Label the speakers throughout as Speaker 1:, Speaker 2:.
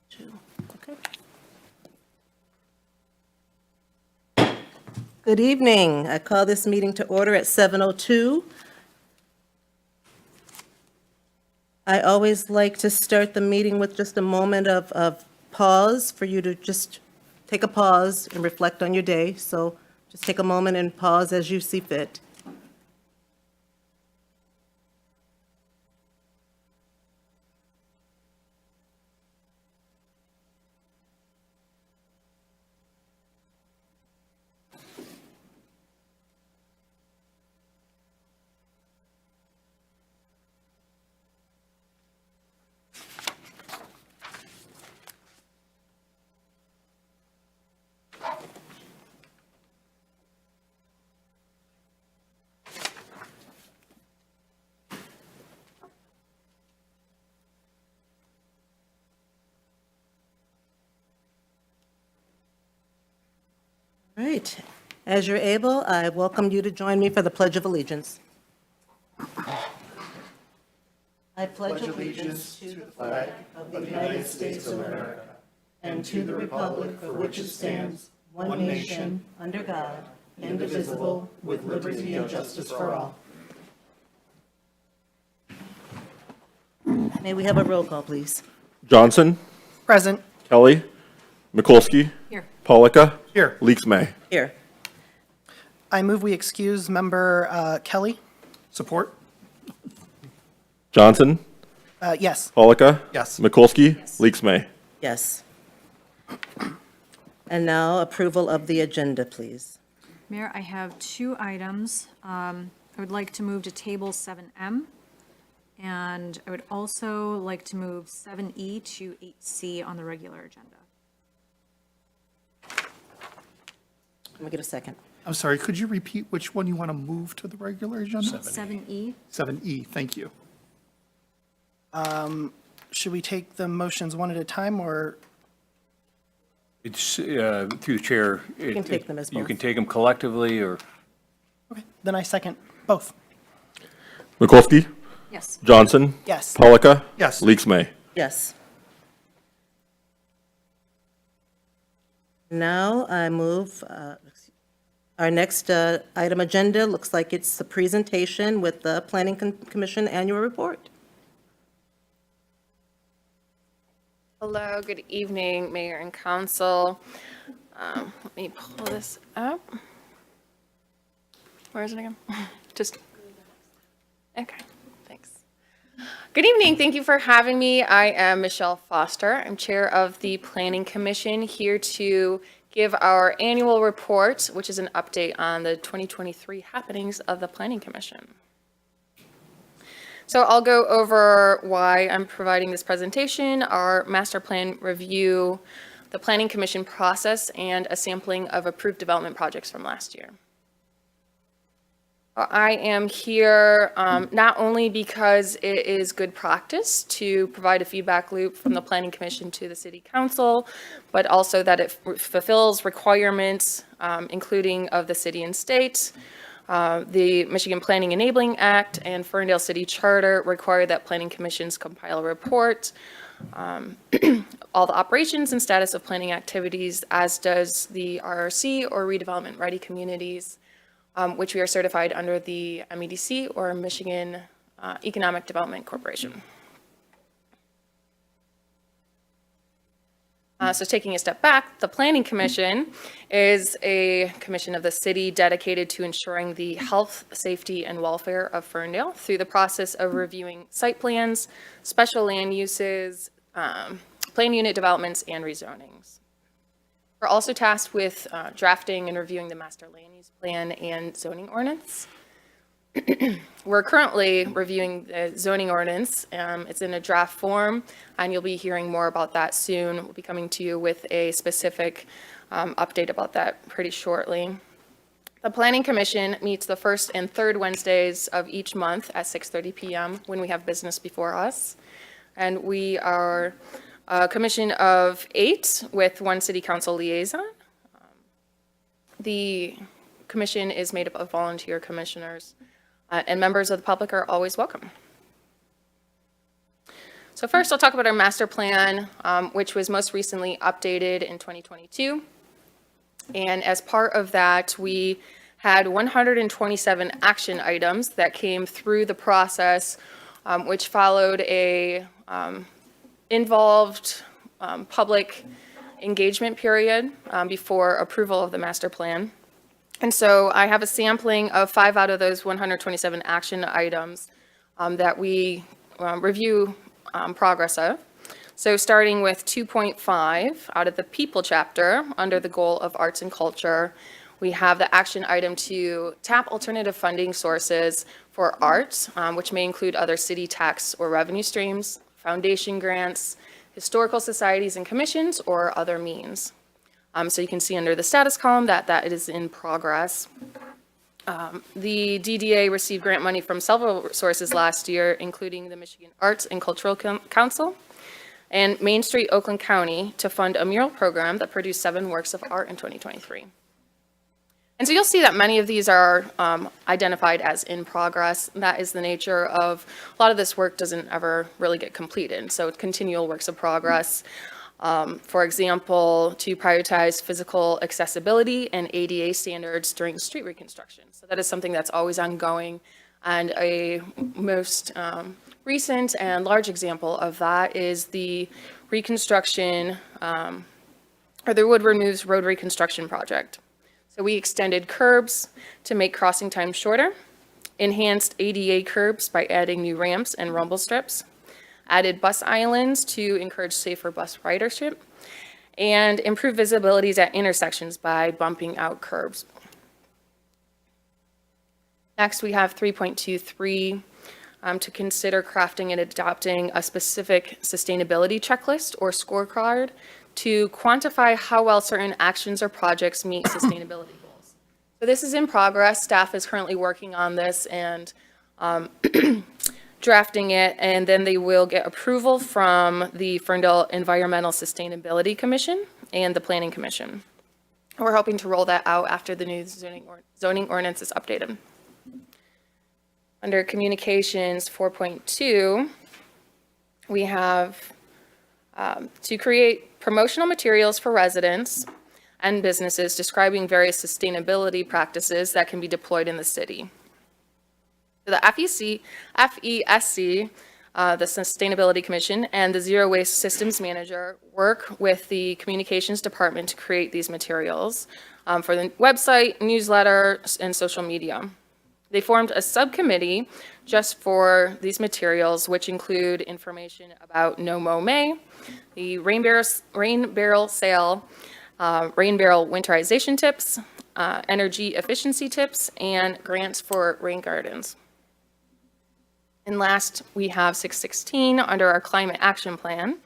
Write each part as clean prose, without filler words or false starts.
Speaker 1: Two. Okay. Good evening. I call this meeting to order at 7:02. I always like to start the meeting with just a moment of pause for you to just take a pause and reflect on your day. So just take a moment and pause as you see fit. All right. As you're able, I welcome you to join me for the Pledge of Allegiance. I pledge allegiance to the flag of the United States of America and to the republic for which it stands, one nation, under God, indivisible, with liberty and justice for all. May we have a roll call, please?
Speaker 2: Johnson,
Speaker 3: Present.
Speaker 2: Kelly, Mikulski.
Speaker 3: Here.
Speaker 2: Polika.
Speaker 3: Here.
Speaker 2: Leaks May.
Speaker 1: Here.
Speaker 3: I move we excuse member Kelly. Support.
Speaker 2: Johnson,
Speaker 3: Yes.
Speaker 2: Polika.
Speaker 3: Yes.
Speaker 2: Mikulski. Leaks May.
Speaker 1: Yes. And now approval of the agenda, please.
Speaker 4: Mayor, I have two items. I would like to move to table 7M, and I would also like to move 7E to 8C on the regular agenda.
Speaker 1: Let me get a second.
Speaker 5: I'm sorry, could you repeat which one you want to move to the regular agenda?
Speaker 4: 7E?
Speaker 5: 7E, thank you.
Speaker 3: Should we take the motions one at a time, or?
Speaker 6: It's through the chair. You
Speaker 1: can take them as
Speaker 6: You
Speaker 1: both.
Speaker 6: can take them collectively, or
Speaker 3: Okay, then I second both.
Speaker 2: Mikulski.
Speaker 4: Yes.
Speaker 2: Johnson.
Speaker 3: Yes.
Speaker 2: Polika.
Speaker 5: Yes.
Speaker 2: Leaks May.
Speaker 1: Yes. Now I move, our next item agenda looks like it's the presentation with the Planning Commission Annual Report.
Speaker 7: Hello, good evening, Mayor and Council. Let me pull this up. Where is it again? Just, okay, thanks. Good evening, thank you for having me. I am Michelle Foster. I'm Chair of the Planning Commission, here to give our annual report, which is an update on the 2023 happenings of the Planning Commission. So I'll go over why I'm providing this presentation, our master plan review, the Planning Commission process, and a sampling of approved development projects from last year. I am here not only because it is good practice to provide a feedback loop from the Planning Commission to the City Council, but also that it fulfills requirements, including of the city and state. The Michigan Planning Enabling Act and Ferndale City Charter require that planning commissions compile a report, all the operations and status of planning activities, as does the RRC, or Redevelopment Ready Communities, which we are certified under the MEDC, or Michigan Economic Development Corporation. So taking a step back, the Planning Commission is a commission of the city dedicated to ensuring the health, safety, and welfare of Ferndale through the process of reviewing site plans, special land uses, plan unit developments, and rezonings. We're also tasked with drafting and reviewing the master land use plan and zoning ordinance. We're currently reviewing the zoning ordinance. It's in a draft form, and you'll be hearing more about that soon. We'll be coming to you with a specific update about that pretty shortly. The Planning Commission meets the first and third Wednesdays of each month at 6:30 p.m. when we have business before us. And we are a commission of 8 with 1 city council liaison. The commission is made up of volunteer commissioners, and members of the public are always welcome. So first, I'll talk about our master plan, which was most recently updated in 2022. And as part of that, we had 127 action items that came through the process, which followed a involved public engagement period before approval of the master plan. And so I have a sampling of 5 out of those 127 action items that we review progress of. So starting with 2.5 out of the people chapter under the goal of arts and culture, we have the action item to tap alternative funding sources for arts, which may include other city tax or revenue streams, foundation grants, historical societies and commissions, or other means. So you can see under the status column that it is in progress. The DDA received grant money from several sources last year, including the Michigan Arts and Cultural Council and Main Street, Oakland County, to fund a mural program that produced 7 works of art in 2023. And so you'll see that many of these are identified as in progress. That is the nature of a lot of this work doesn't ever really get completed. So it's continual works of progress. For example, to prioritize physical accessibility and ADA standards during street reconstruction. So that is something that's always ongoing. And a most recent and large example of that is the reconstruction, or the Woodward News Road Reconstruction Project. So we extended curbs to make crossing time shorter, enhanced ADA curbs by adding new ramps and rumble strips, added bus islands to encourage safer bus ridership, and improved visibilities at intersections by bumping out curbs. Next, we have 3.23 to consider crafting and adopting a specific sustainability checklist or scorecard to quantify how well certain actions or projects meet sustainability goals. So this is in progress. Staff is currently working on this and drafting it, and then they will get approval from the Ferndale Environmental Sustainability Commission and the Planning Commission. We're hoping to roll that out after the new zoning ordinance is updated. Under Communications 4.2, we have to create promotional materials for residents and businesses describing various sustainability practices that can be deployed in the city. The FESC, the Sustainability Commission, and the Zero Waste Systems Manager work with the Communications Department to create these materials for the website, newsletter, and social media. They formed a subcommittee just for these materials, which include information about No Mow May, the rain barrel sale, rain barrel winterization tips, energy efficiency tips, and grants for rain gardens. And last, we have 616 under our climate action plan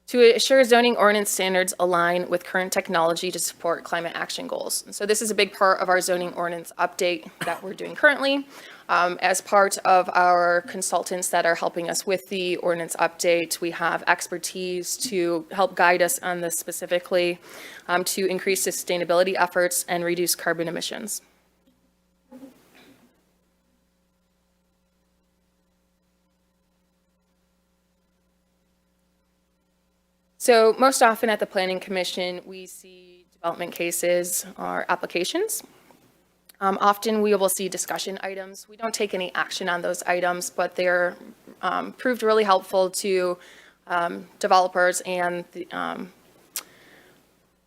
Speaker 7: to assure zoning ordinance standards align with current technology to support climate action goals. And so this is a big part of our zoning ordinance update that we're doing currently. As part of our consultants that are helping us with the ordinance update, we have expertise to help guide us on this specifically to increase sustainability efforts and reduce carbon emissions. So most often at the Planning Commission, we see development cases or applications. Often we will see discussion items. We don't take any action on those items, but they're proved really helpful to developers and the,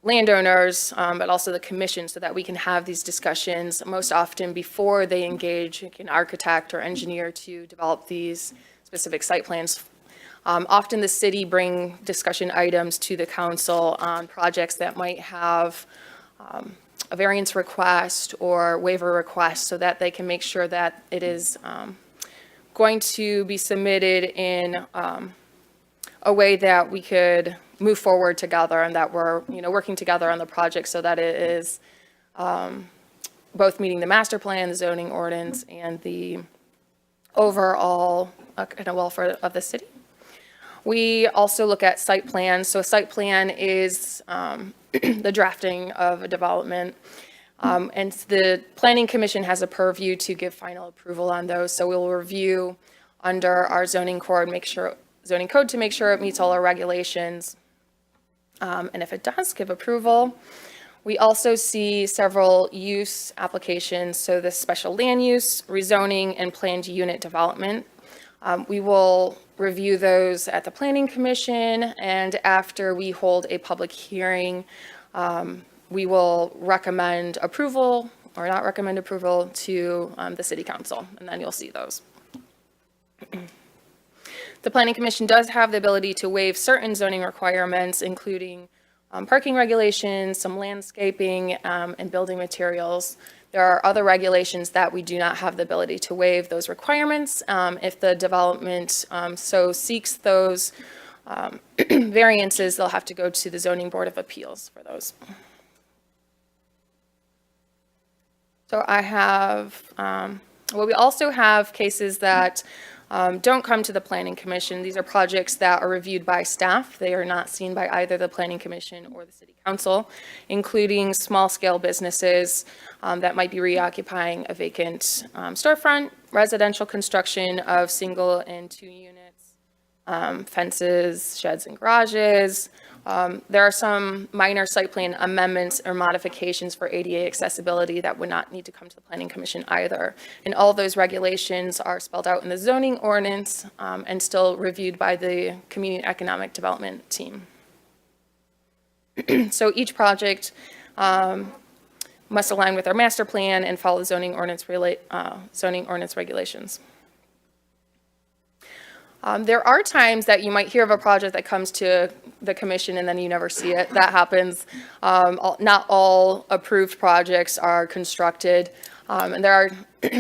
Speaker 7: landowners, but also the commission, so that we can have these discussions most often before they engage an architect or engineer to develop these specific site plans. Often the city bring discussion items to the council on projects that might have a variance request or waiver request, so that they can make sure that it is going to be submitted in a way that we could move forward together, and that we're working together on the project so that it is both meeting the master plan, the zoning ordinance, and the overall welfare of the city. We also look at site plans. So a site plan is the drafting of a development. And the Planning Commission has a purview to give final approval on those. So we'll review under our zoning code, make sure zoning code to make sure it meets all our regulations. And if it does, give approval. We also see several use applications, so the special land use, rezoning, and planned unit development. We will review those at the Planning Commission, and after we hold a public hearing, we will recommend approval or not recommend approval to the City Council, and then you'll see those. The Planning Commission does have the ability to waive certain zoning requirements, including parking regulations, some landscaping, and building materials. There are other regulations that we do not have the ability to waive those requirements. If the development so seeks those variances, they'll have to go to the Zoning Board of Appeals for those. So I have, well, we also have cases that don't come to the Planning Commission. These are projects that are reviewed by staff. They are not seen by either the Planning Commission or the City Council, including small-scale businesses that might be reoccupying a vacant storefront, residential construction of single and 2 units, fences, sheds, and garages. There are some minor site plan amendments or modifications for ADA accessibility that would not need to come to the Planning Commission either. And all those regulations are spelled out in the zoning ordinance and still reviewed by the Community Economic Development team. So each project must align with our master plan and follow the zoning ordinance regulations. There are times that you might hear of a project that comes to the commission and then you never see it. That happens. Not all approved projects are constructed. And there are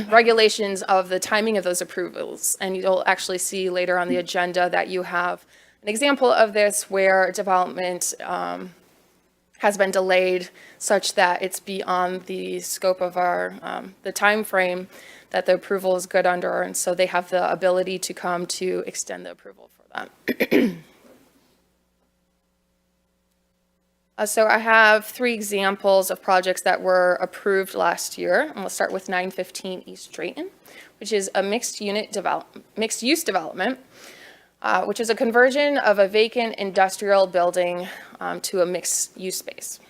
Speaker 7: regulations of the timing of those approvals. And you'll actually see later on the agenda that you have an example of this where development has been delayed such that it's beyond the scope of our, the time frame that the approval is good under, and so they have the ability to come to extend the approval for that. So I have 3 examples of projects that were approved last year, and we'll start with 915 East Drayton, which is a mixed-use development, which is a conversion of a vacant industrial building to a mixed-use space.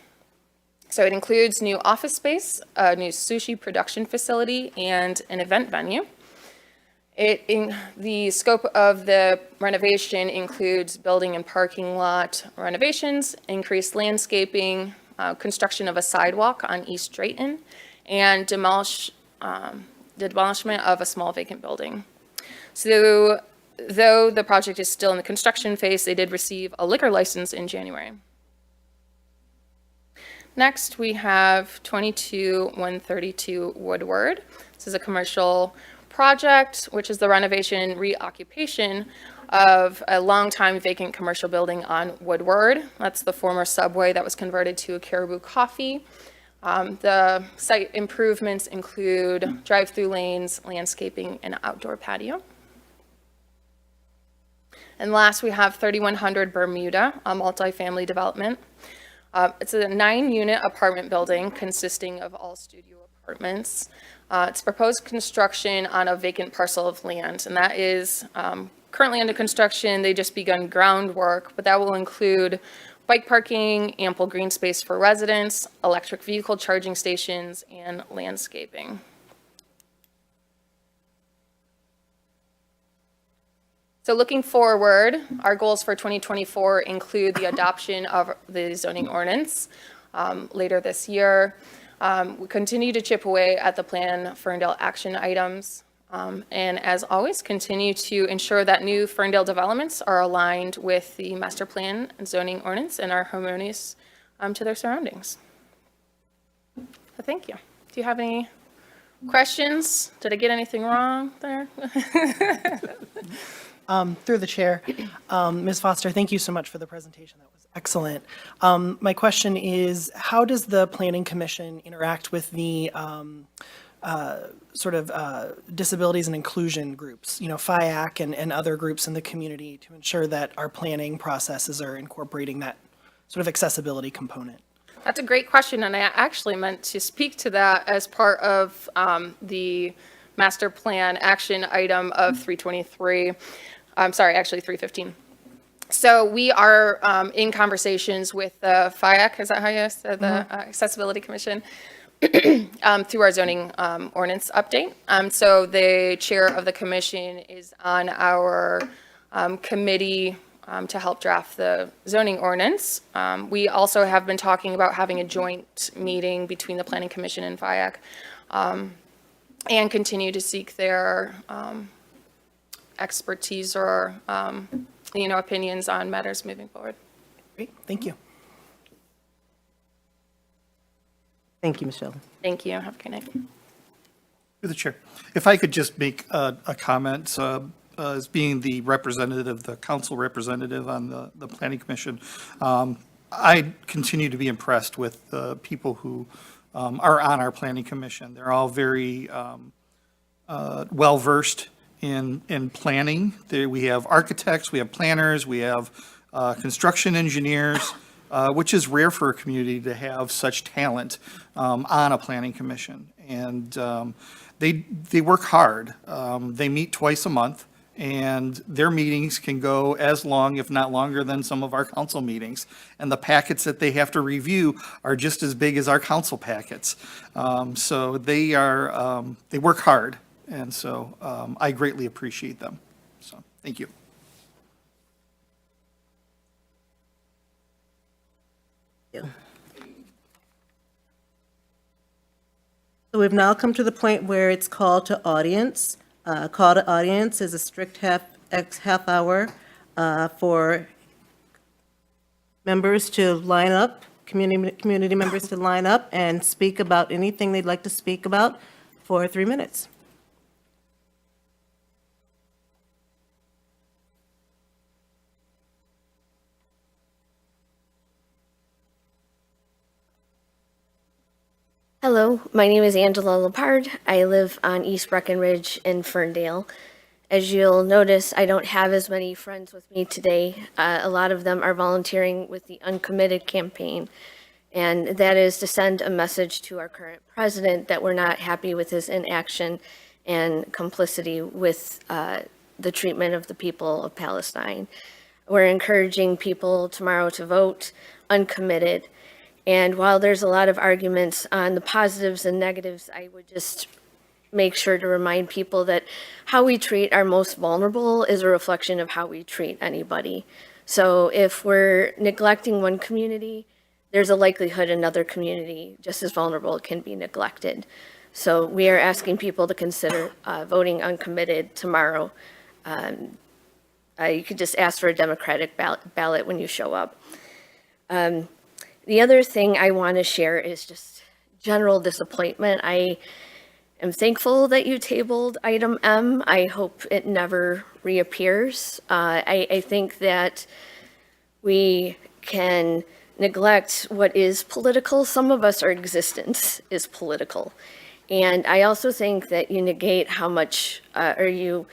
Speaker 7: So it includes new office space, a new sushi production facility, and an event venue. The scope of the renovation includes building and parking lot renovations, increased landscaping, construction of a sidewalk on East Drayton, and the demolishment of a small vacant building. So though the project is still in the construction phase, they did receive a liquor license in January. Next, we have 22132 Woodward. This is a commercial project, which is the renovation and reoccupation of a longtime vacant commercial building on Woodward. That's the former Subway that was converted to a Caribou Coffee. The site improvements include drive-through lanes, landscaping, and outdoor patio. And last, we have 3100 Bermuda, a multifamily development. It's a 9-unit apartment building consisting of all studio apartments. It's proposed construction on a vacant parcel of land, and that is currently under construction. They just begun groundwork, but that will include bike parking, ample green space for residents, electric vehicle charging stations, and landscaping. So looking forward, our goals for 2024 include the adoption of the zoning ordinance later this year. We continue to chip away at the Plan Ferndale action items. And as always, continue to ensure that new Ferndale developments are aligned with the master plan and zoning ordinance and are harmonious to their surroundings. So thank you. Do you have any questions? Did I get anything wrong there?
Speaker 3: Through the chair, Ms. Foster, thank you so much for the presentation. That was excellent. My question is, how does the Planning Commission interact with the disabilities and inclusion groups, FIAC and other groups in the community to ensure that our planning processes are incorporating that sort of accessibility component?
Speaker 7: That's a great question, and I actually meant to speak to that as part of the master plan action item of 323. I'm sorry, actually 3:15. So we are in conversations with the FIAC, is that how you said, the Accessibility Commission, through our zoning ordinance update. So the chair of the commission is on our committee to help draft the zoning ordinance. We also have been talking about having a joint meeting between the Planning Commission and FIAC, and continue to seek their expertise or, opinions on matters moving forward.
Speaker 3: Great, thank you.
Speaker 1: Thank you, Michelle.
Speaker 7: Thank you. Have a good night.
Speaker 5: Through the chair, if I could just make a comment, as being the representative, the council representative on the planning commission, I continue to be impressed with the people who are on our planning commission. They're all very well-versed in planning. We have architects, we have planners, we have construction engineers, which is rare for a community to have such talent on a planning commission. And they work hard. They meet twice a month, and their meetings can go as long, if not longer, than some of our council meetings. And the packets that they have to review are just as big as our council packets. So they work hard, and so I greatly appreciate them. So, thank you.
Speaker 1: So we've now come to the point where it's call to audience. Call to audience is a strict half hour for members to line up, community members to line up and speak about anything they'd like to speak about for 3 minutes.
Speaker 8: Hello, my name is Angela Lepard. I live on East Breckenridge in Ferndale. As you'll notice, I don't have as many friends with me today. A lot of them are volunteering with the Uncommitted campaign, and that is to send a message to our current president that we're not happy with his inaction and complicity with the treatment of the people of Palestine. We're encouraging people tomorrow to vote uncommitted. And while there's a lot of arguments on the positives and negatives, I would just make sure to remind people that how we treat our most vulnerable is a reflection of how we treat anybody. So if we're neglecting one community, there's a likelihood another community just as vulnerable can be neglected. So we are asking people to consider voting uncommitted tomorrow. You could just ask for a Democratic ballot when you show up. The other thing I want to share is just general disappointment. I am thankful that you tabled item M. I hope it never reappears. I think that we can neglect what is political. Some of us, our existence is political. And I also think that you negate how much, or you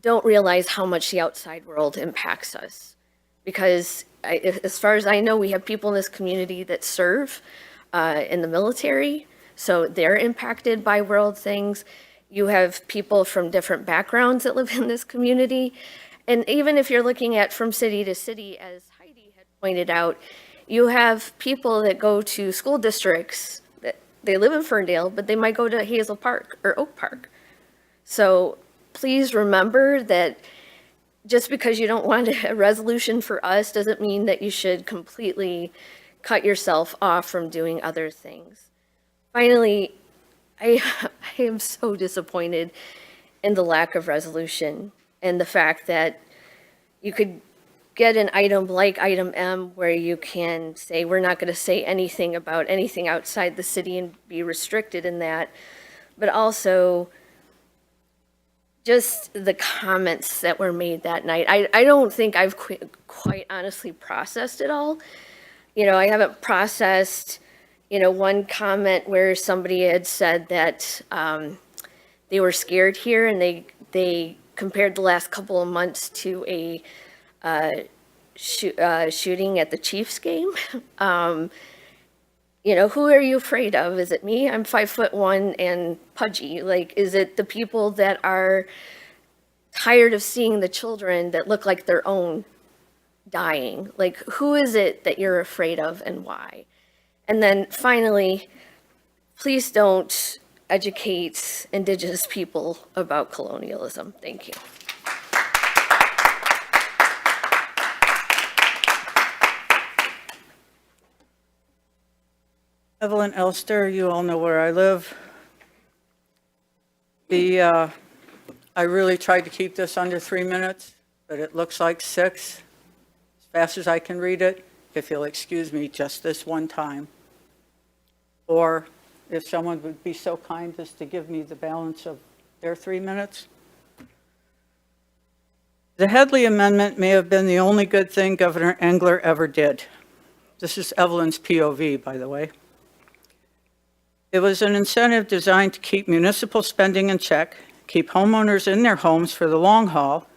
Speaker 8: don't realize how much the outside world impacts us. Because as far as I know, we have people in this community that serve in the military, so they're impacted by world things. You have people from different backgrounds that live in this community. And even if you're looking at from city to city, as Heidi had pointed out, you have people that go to school districts that they live in Ferndale, but they might go to Hazel Park or Oak Park. So please remember that just because you don't want a resolution for us doesn't mean that you should completely cut yourself off from doing other things. Finally, I am so disappointed in the lack of resolution and the fact that you could get an item like item M where you can say, we're not going to say anything about anything outside the city and be restricted in that, but also just the comments that were made that night. I don't think I've quite honestly processed it all. You know, I haven't processed, one comment where somebody had said that they were scared here and they compared the last couple of months to a shooting at the Chiefs game. Who are you afraid of? Is it me? I'm 5'1" and pudgy. Like, is it the people that are tired of seeing the children that look like their own dying. Like, who is it that you're afraid of and why? And then finally, please don't educate Indigenous people about colonialism. Thank you.
Speaker 1: Evelyn Elster, you all know where I live. I really tried to keep this under 3 minutes, but it looks like 6, as fast as I can read it, if you'll excuse me just this one time. Or if someone would be so kind as to give me the balance of their 3 minutes. The Headley Amendment may have been the only good thing Governor Engler ever did. This is Evelyn's POV, by the way. It was an incentive designed to keep municipal spending in check, keep homeowners in their homes for the long haul,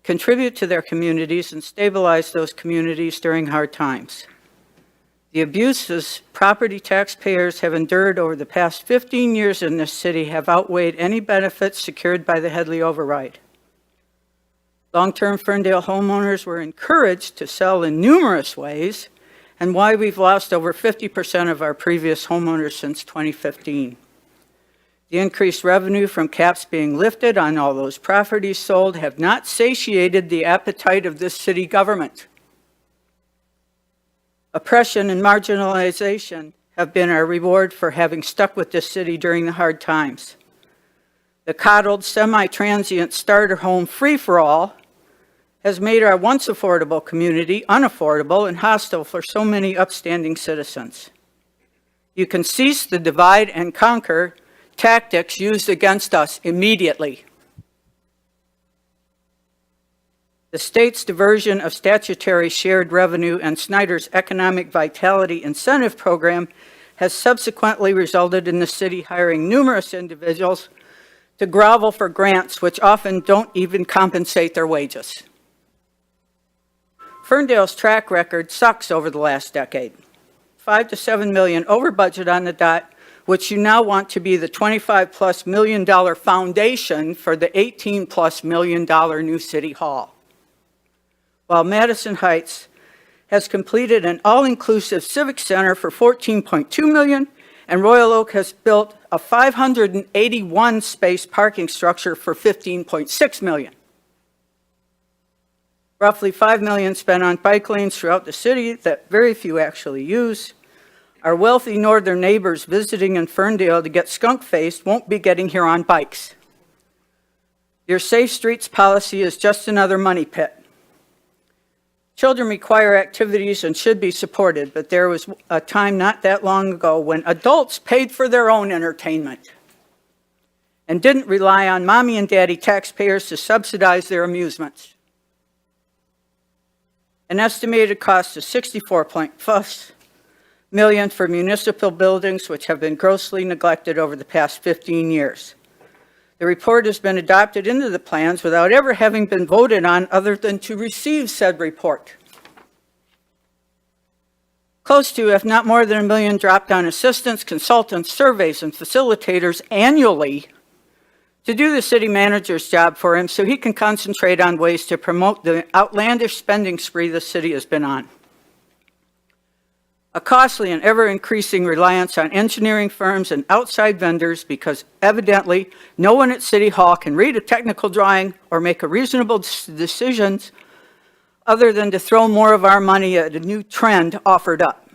Speaker 1: contribute to their communities, and stabilize those communities during hard times. The abuses property taxpayers have endured over the past 15 years in this city have outweighed any benefits secured by the Headley override. Long-term Ferndale homeowners were encouraged to sell in numerous ways, and why we've lost over 50% of our previous homeowners since 2015. The increased revenue from caps being lifted on all those properties sold have not satiated the appetite of this city government. Oppression and marginalization have been our reward for having stuck with this city during the hard times. The coddled, semi-transient starter home free-for-all has made our once affordable community unaffordable and hostile for so many upstanding citizens. You can cease the divide and conquer tactics used against us immediately. The state's diversion of statutory shared revenue and Snyder's Economic Vitality Incentive Program has subsequently resulted in the city hiring numerous individuals to grovel for grants which often don't even compensate their wages. Ferndale's track record sucks over the last decade. $5 to $7 million over budget on the dot, which you now want to be the $25+ million foundation for the $18+ million new city hall. While Madison Heights has completed an all-inclusive civic center for $14.2 million, and Royal Oak has built a 581 space parking structure for $15.6 million. Roughly $5 million spent on bike lanes throughout the city that very few actually use. Our wealthy northern neighbors visiting in Ferndale to get skunk-faced won't be getting here on bikes. Your Safe Streets policy is just another money pit. Children require activities and should be supported, but there was a time not that long ago when adults paid for their own entertainment and didn't rely on mommy and daddy taxpayers to subsidize their amusements. An estimated cost of $64+ million for municipal buildings, which have been grossly neglected over the past 15 years. The report has been adopted into the plans without ever having been voted on other than to receive said report. Close to, if not more than $1 million dropped on assistants, consultants, surveys, and facilitators annually to do the city manager's job for him so he can concentrate on ways to promote the outlandish spending spree the city has been on. A costly and ever-increasing reliance on engineering firms and outside vendors because evidently no one at City Hall can read a technical drawing or make a reasonable decisions other than to throw more of our money at a new trend offered up.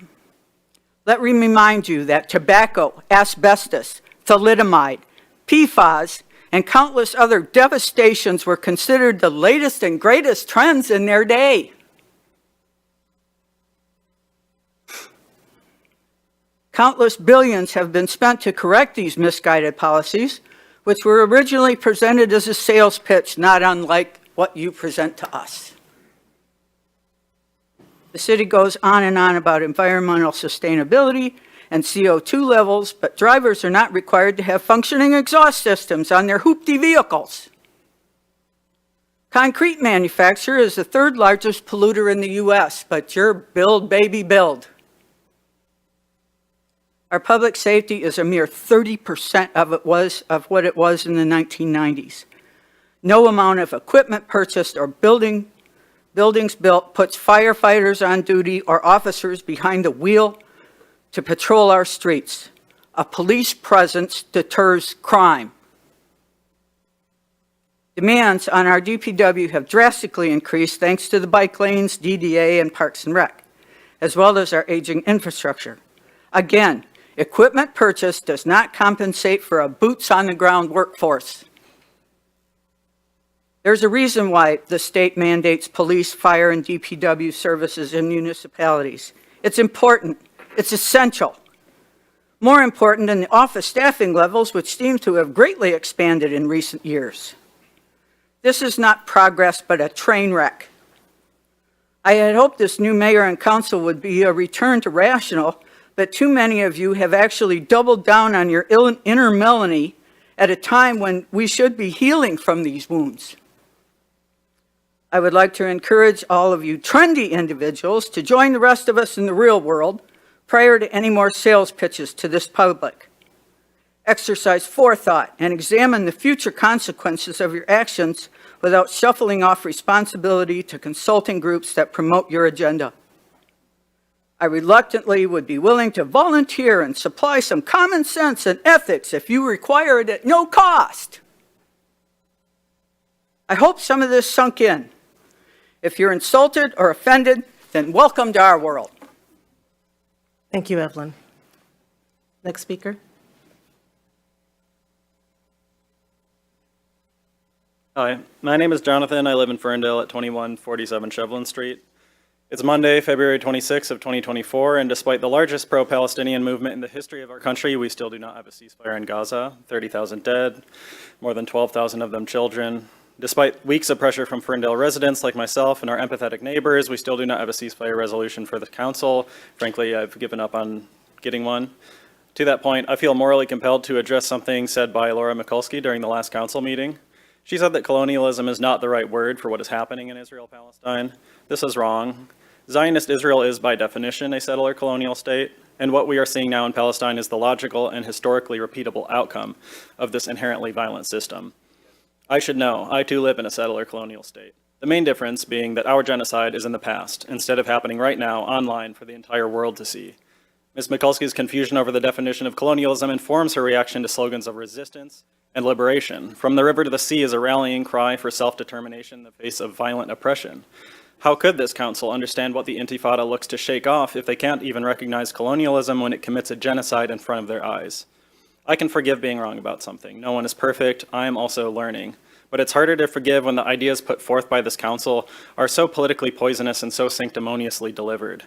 Speaker 1: Let me remind you that tobacco, asbestos, thalidomide, PFAS, and countless other devastations were considered the latest and greatest trends in their day. Countless billions have been spent to correct these misguided policies, which were originally presented as a sales pitch, not unlike what you present to us. The city goes on and on about environmental sustainability and CO2 levels, but drivers are not required to have functioning exhaust systems on their hoopty vehicles. Concrete manufacture is the third largest polluter in the U.S., but you're build, baby, build. Our public safety is a mere 30% of what it was in the 1990s.
Speaker 9: No amount of equipment purchased or buildings built puts firefighters on duty or officers behind the wheel to patrol our streets. A police presence deters crime. Demands on our DPW have drastically increased thanks to the bike lanes, DDA, and Parks and Rec, as well as our aging infrastructure. Again, equipment purchase does not compensate for a boots-on-the-ground workforce. There's a reason why the state mandates police, fire, and DPW services in municipalities. It's important. It's essential. More important than the office staffing levels, which seem to have greatly expanded in recent years. This is not progress, but a train wreck. I had hoped this new mayor and council would be a return to rational, but too many of you have actually doubled down on your inner Melanie at a time when we should be healing from these wounds. I would like to encourage all of you trendy individuals to join the rest of us in the real world prior to any more sales pitches to this public. Exercise forethought and examine the future consequences of your actions without shuffling off responsibility to consulting groups that promote your agenda. I reluctantly would be willing to volunteer and supply some common sense and ethics if you require it at no cost. I hope some of this sunk in. If you're insulted or offended, then welcome to our world.
Speaker 1: Thank you, Evelyn. Next speaker.
Speaker 10: Hi, my name is Jonathan. I live in Ferndale at 2147 Shevlin Street. It's Monday, February 26th of 2024, and despite the largest pro-Palestinian movement in the history of our country, we still do not have a ceasefire in Gaza. 30,000 dead, more than 12,000 of them children. Despite weeks of pressure from Ferndale residents like myself and our empathetic neighbors, we still do not have a ceasefire resolution for the council. Frankly, I've given up on getting one. To that point, I feel morally compelled to address something said by Laura Mikulski during the last council meeting. She said that colonialism is not the right word for what is happening in Israel-Palestine. This is wrong. Zionist Israel is, by definition, a settler colonial state, and what we are seeing now in Palestine is the logical and historically repeatable outcome of this inherently violent system. I should know, I too live in a settler colonial state. The main difference being that our genocide is in the past, instead of happening right now online for the entire world to see. Ms. Mikulski's confusion over the definition of colonialism informs her reaction to slogans of resistance and liberation. From the river to the sea is a rallying cry for self-determination in the face of violent oppression. How could this council understand what the Intifada looks to shake off if they can't even recognize colonialism when it commits a genocide in front of their eyes? I can forgive being wrong about something. No one is perfect. I am also learning. But it's harder to forgive when the ideas put forth by this council are so politically poisonous and so sanctimoniously delivered.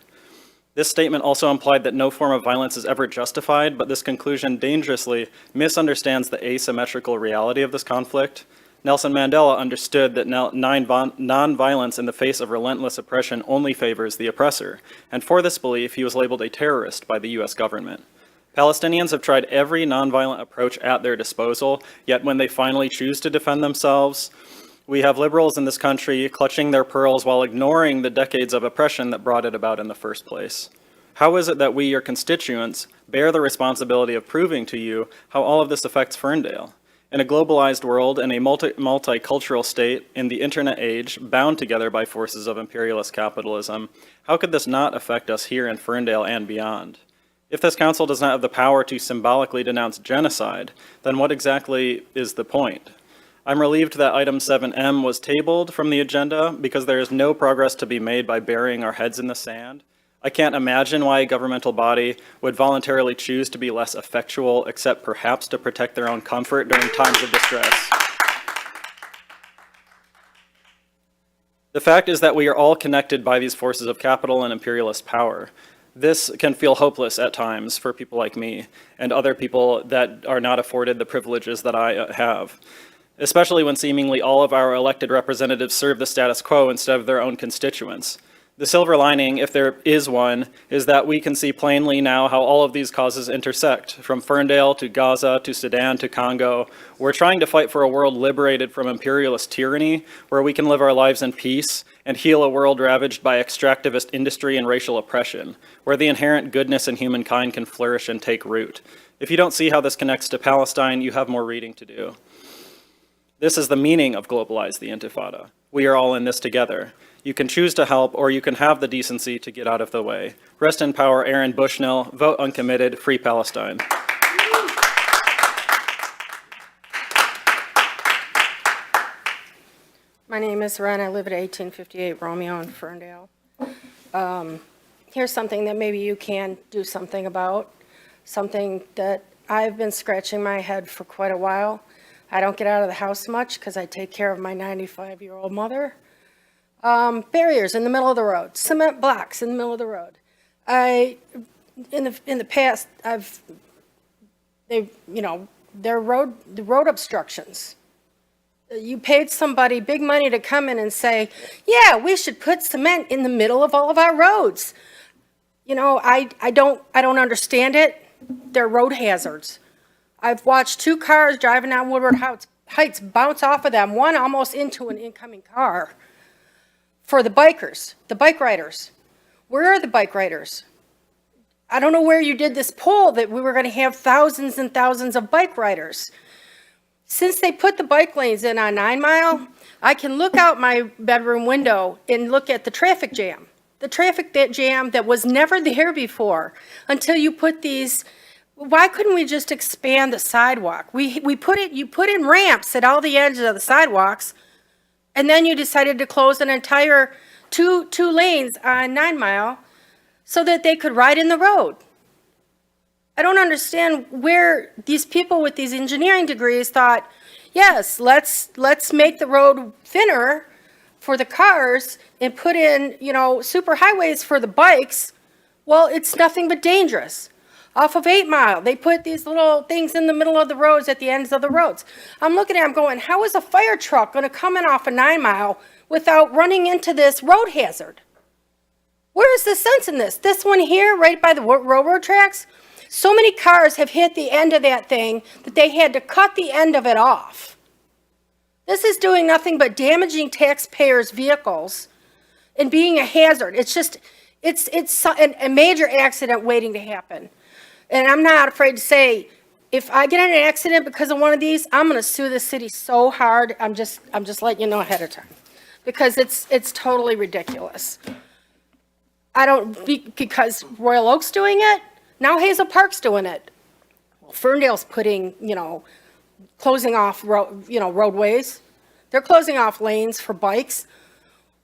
Speaker 10: This statement also implied that no form of violence is ever justified, but this conclusion dangerously misunderstands the asymmetrical reality of this conflict. Nelson Mandela understood that non-violence in the face of relentless oppression only favors the oppressor, and for this belief he was labeled a terrorist by the US government. Palestinians have tried every nonviolent approach at their disposal, yet when they finally choose to defend themselves, we have liberals in this country clutching their pearls while ignoring the decades of oppression that brought it about in the first place. How is it that we, your constituents, bear the responsibility of proving to you how all of this affects Ferndale? In a globalized world, in a multicultural state, in the internet age, bound together by forces of imperialist capitalism, how could this not affect us here in Ferndale and beyond? If this council does not have the power to symbolically denounce genocide, then what exactly is the point? I'm relieved that item 7M was tabled from the agenda because there is no progress to be made by burying our heads in the sand. I can't imagine why a governmental body would voluntarily choose to be less effectual, except perhaps to protect their own comfort during times of distress. The fact is that we are all connected by these forces of capital and imperialist power. This can feel hopeless at times for people like me and other people that are not afforded the privileges that I have, especially when seemingly all of our elected representatives serve the status quo instead of their own constituents. The silver lining, if there is one, is that we can see plainly now how all of these causes intersect. From Ferndale to Gaza to Sudan to Congo, we're trying to fight for a world liberated from imperialist tyranny, where we can live our lives in peace and heal a world ravaged by extractivist industry and racial oppression, where the inherent goodness in humankind can flourish and take root. If you don't see how this connects to Palestine, you have more reading to do. This is the meaning of Globalize the Intifada. We are all in this together. You can choose to help, or you can have the decency to get out of the way. Rest in power, Aaron Bushnell. Vote uncommitted. Free Palestine.
Speaker 11: My name is Ren. I live at 1858 Romeo in Ferndale. Here's something that maybe you can do something about, something that I've been scratching my head for quite a while. I don't get out of the house much because I take care of my 95-year-old mother. Barriers in the middle of the road, cement blocks in the middle of the road. In the past, they're road obstructions. You paid somebody big money to come in and say, yeah, we should put cement in the middle of all of our roads. You know, I don't understand it. They're road hazards. I've watched 2 cars driving down Woodward Heights bounce off of them, one almost into an incoming car. For the bikers, the bike riders. Where are the bike riders? I don't know where you did this poll that we were going to have thousands and thousands of bike riders. Since they put the bike lanes in on 9 Mile, I can look out my bedroom window and look at the traffic jam. The traffic jam that was never there before until you put these. Why couldn't we just expand the sidewalk? You put in ramps at all the edges of the sidewalks, and then you decided to close an entire two lanes on 9 Mile so that they could ride in the road. I don't understand where these people with these engineering degrees thought, yes, let's make the road thinner for the cars and put in, super highways for the bikes. Well, it's nothing but dangerous. Off of 8 Mile, they put these little things in the middle of the roads at the ends of the roads. I'm looking at them going, how is a fire truck going to come in off of 9 Mile without running into this road hazard? Where is the sense in this? This one here, right by the railroad tracks, so many cars have hit the end of that thing that they had to cut the end of it off. This is doing nothing but damaging taxpayers' vehicles and being a hazard. It's a major accident waiting to happen. And I'm not afraid to say, if I get in an accident because of one of these, I'm going to sue the city so hard. I'm just letting you know ahead of time, because it's totally ridiculous. Because Royal Oak's doing it, now Hazel Park's doing it. Ferndale's putting, closing off roadways. They're closing off lanes for bikes.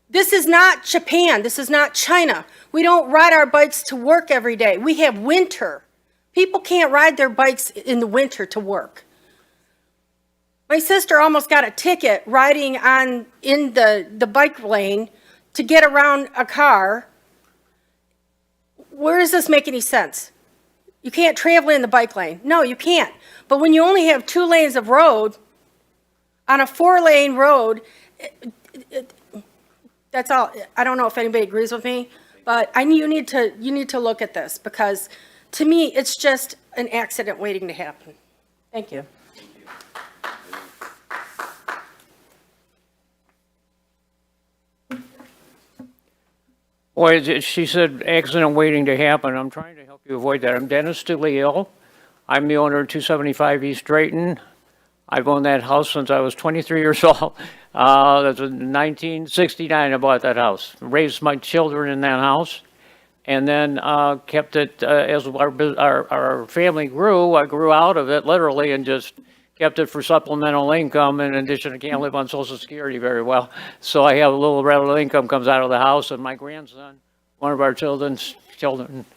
Speaker 11: This is not Japan. This is not China. We don't ride our bikes to work every day. We have winter. People can't ride their bikes in the winter to work. My sister almost got a ticket riding in the bike lane to get around a car. Where does this make any sense? You can't travel in the bike lane. No, you can't. But when you only have 2 lanes of road on a 4-lane road, that's all. I don't know if anybody agrees with me, but you need to look at this, because to me, it's just an accident waiting to happen. Thank you.
Speaker 12: Boy, she said accident waiting to happen. I'm trying to help you avoid that. I'm Dennis DeLeo. I'm the owner of 275 East Drayton. I've owned that house since I was 23 years old. That's in 1969 I bought that house. Raised my children in that house, and then kept it as our family grew. I grew out of it literally and just kept it for supplemental income. In addition, I can't live on Social Security very well, so I have a little rental income comes out of the house, and my grandson, one of our children,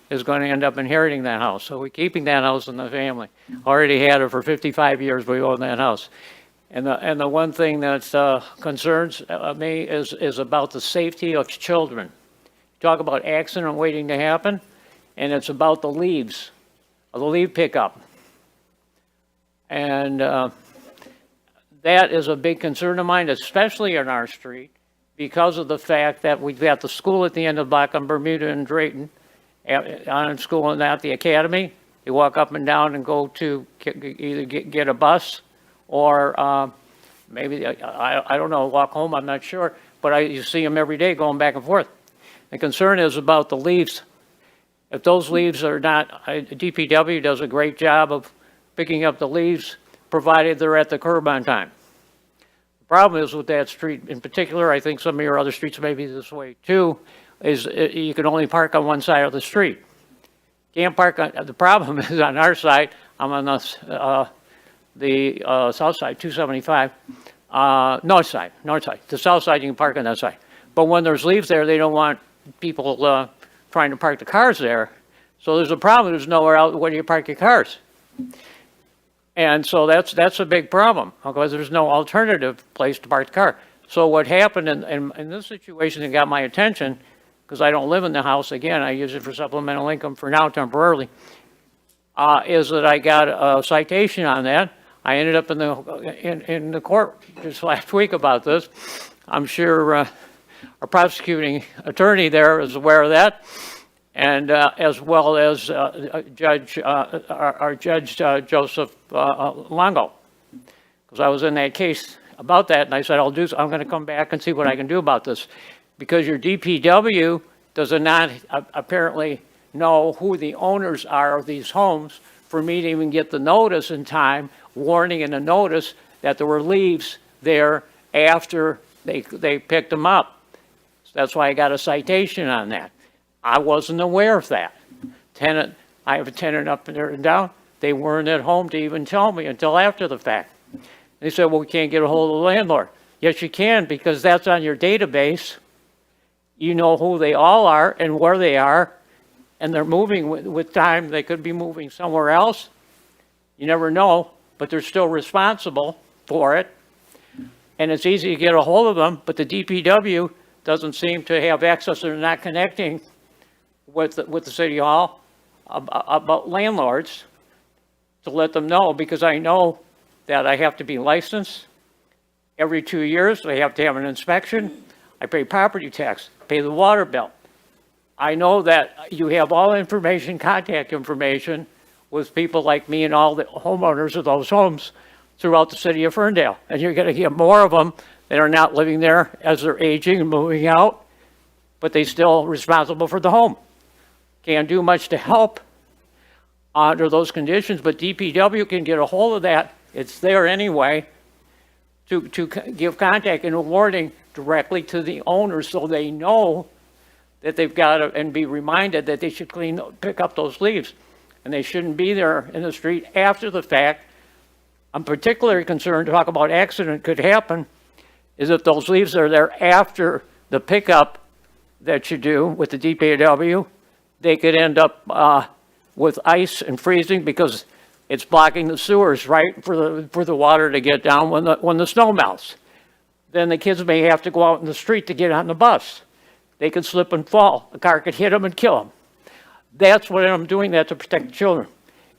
Speaker 12: is going to end up inheriting that house. So we're keeping that house in the family. Already had it for 55 years. We own that house. And the one thing that concerns me is about the safety of children. Talk about accident waiting to happen, and it's about the leaves, the leaf pickup. And that is a big concern of mine, especially in our street, because of the fact that we've got the school at the end of Black and Bermuda and Drayton, on school and at the academy. You walk up and down and go to either get a bus or maybe, I don't know, walk home, I'm not sure, but you see them every day going back and forth. The concern is about the leaves. If those leaves are not, DPW does a great job of picking up the leaves, provided they're at the curb on time. problem is with that street in particular, I think some of your other streets may be this way too, is you can only park on one side of the street. Can't park on, the problem is on our side, I'm on the south side, 275, north side. The south side, you can park on that side. But when there's leaves there, they don't want people trying to park the cars there. So there's a problem, there's nowhere out, where do you park your cars? And so that's a big problem, because there's no alternative place to park the car. So what happened in this situation that got my attention, because I don't live in the house, again, I use it for supplemental income for now temporarily, is that I got a citation on that. I ended up in the court just last week about this. I'm sure our prosecuting attorney there is aware of that, and as well as our Judge Joseph Longo, because I was in that case about that, and I said, I'm going to come back and see what I can do about this, because your DPW does not apparently know who the owners are of these homes for me to even get the notice in time, warning and a notice that there were leaves there after they picked them up. So that's why I got a citation on that. I wasn't aware of that. I have a tenant up there and down. They weren't at home to even tell me until after the fact. They said, well, we can't get a hold of the landlord. Yes, you can, because that's on your database. You know who they all are and where they are, and they're moving with time. They could be moving somewhere else. You never know, but they're still responsible for it. And it's easy to get a hold of them, but the DPW doesn't seem to have access. They're not connecting with the city hall about landlords to let them know, because I know that I have to be licensed every 2 years. I have to have an inspection. I pay property tax, pay the water bill. I know that you have all information, contact information with people like me and all the homeowners of those homes throughout the city of Ferndale. And you're going to get more of them that are not living there as they're aging and moving out, but they're still responsible for the home. Can't do much to help under those conditions, but DPW can get a hold of that. It's there anyway to give contact and a warning directly to the owners, so they know that they've got to, and be reminded that they should pick up those leaves. And they shouldn't be there in the street after the fact. I'm particularly concerned, to talk about accident could happen, is if those leaves are there after the pickup that you do with the DPW, they could end up with ice and freezing, because it's blocking the sewers, right, for the water to get down when the snow melts. Then the kids may have to go out in the street to get on the bus. They could slip and fall. A car could hit them and kill them. That's what I'm doing that to protect children.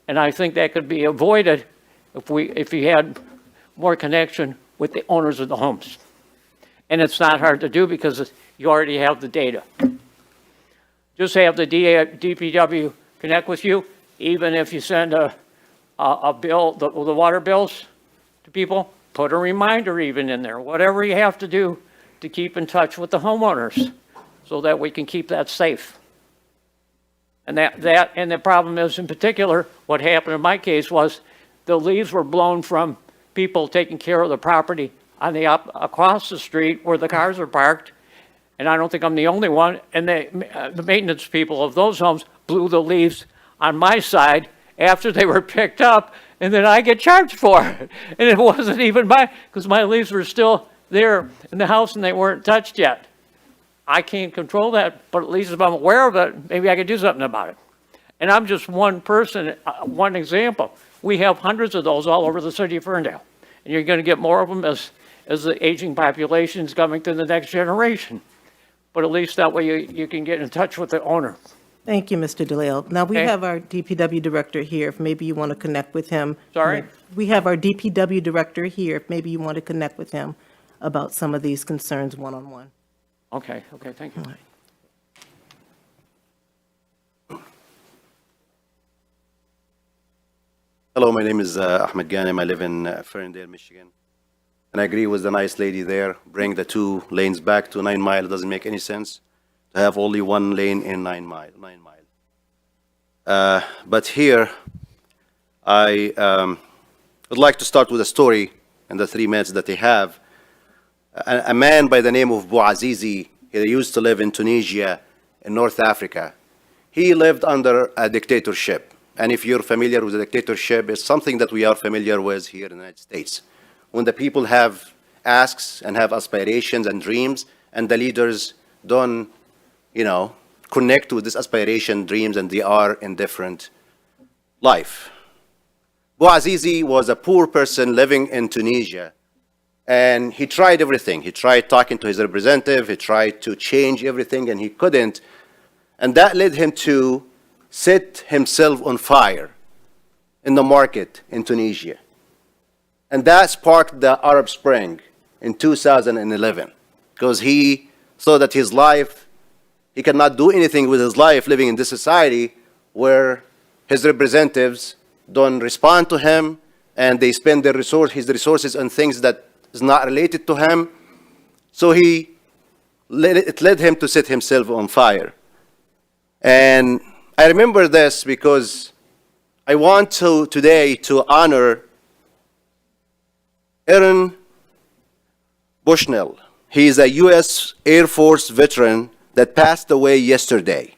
Speaker 12: And I think that could be avoided if you had more connection with the owners of the homes. And it's not hard to do, because you already have the data. Just have the DPW connect with you, even if you send a bill, the water bills to people, put a reminder even in there, whatever you have to do to keep in touch with the homeowners so that we can keep that safe. And and the problem is, in particular, what happened in my case was the leaves were blown from people taking care of the property on across the street where the cars are parked. And I don't think I'm the only one. And the maintenance people of those homes blew the leaves on my side after they were picked up, and then I get charged for it. And it wasn't even because my leaves were still there in the house and they weren't touched yet. I can't control that, but at least if I'm aware of it, maybe I could do something about it. And I'm just one person, one example. We have hundreds of those all over the city of Ferndale. And you're going to get more of them as the aging population is coming to the next generation. But at least that way you can get in touch with the owner.
Speaker 1: Thank you, Mr. DeLeo. Now, we
Speaker 12: Okay.
Speaker 1: have our DPW director here, if maybe you want to connect with him.
Speaker 12: Sorry?
Speaker 1: We have our DPW director here, if maybe you want to connect with him about some of these concerns one-on-one.
Speaker 12: Okay, thank you.
Speaker 13: Hello, my name is Ahmed Ghanem. I live in Ferndale, Michigan. And I agree with the nice lady there. Bring the 2 lanes back to 9 Mile. It doesn't make any sense to have only 1 lane in 9 Mile. But here, I would like to start with a story in the 3 minutes that they have a man by the name of Bouazizi. He used to live in Tunisia, in North Africa. He lived under a dictatorship. And if you're familiar with the dictatorship, it's something that we are familiar with here in the United States. When the people have asks and have aspirations and dreams, and the leaders don't, connect with this aspiration, dreams, and they are indifferent life. Bouazizi was a poor person living in Tunisia, and he tried everything. He tried talking to his representative, he tried to change everything, and he couldn't. And that led him to set himself on fire in the market in Tunisia. And that sparked the Arab Spring in 2011, because he thought that his life, he cannot do anything with his life living in this society where his representatives don't respond to him and they spend his resources on things that is not related to him. So it led him to set himself on fire. And I remember this because I want today to honor Aaron Bushnell. He is a U.S. Air Force veteran that passed away yesterday.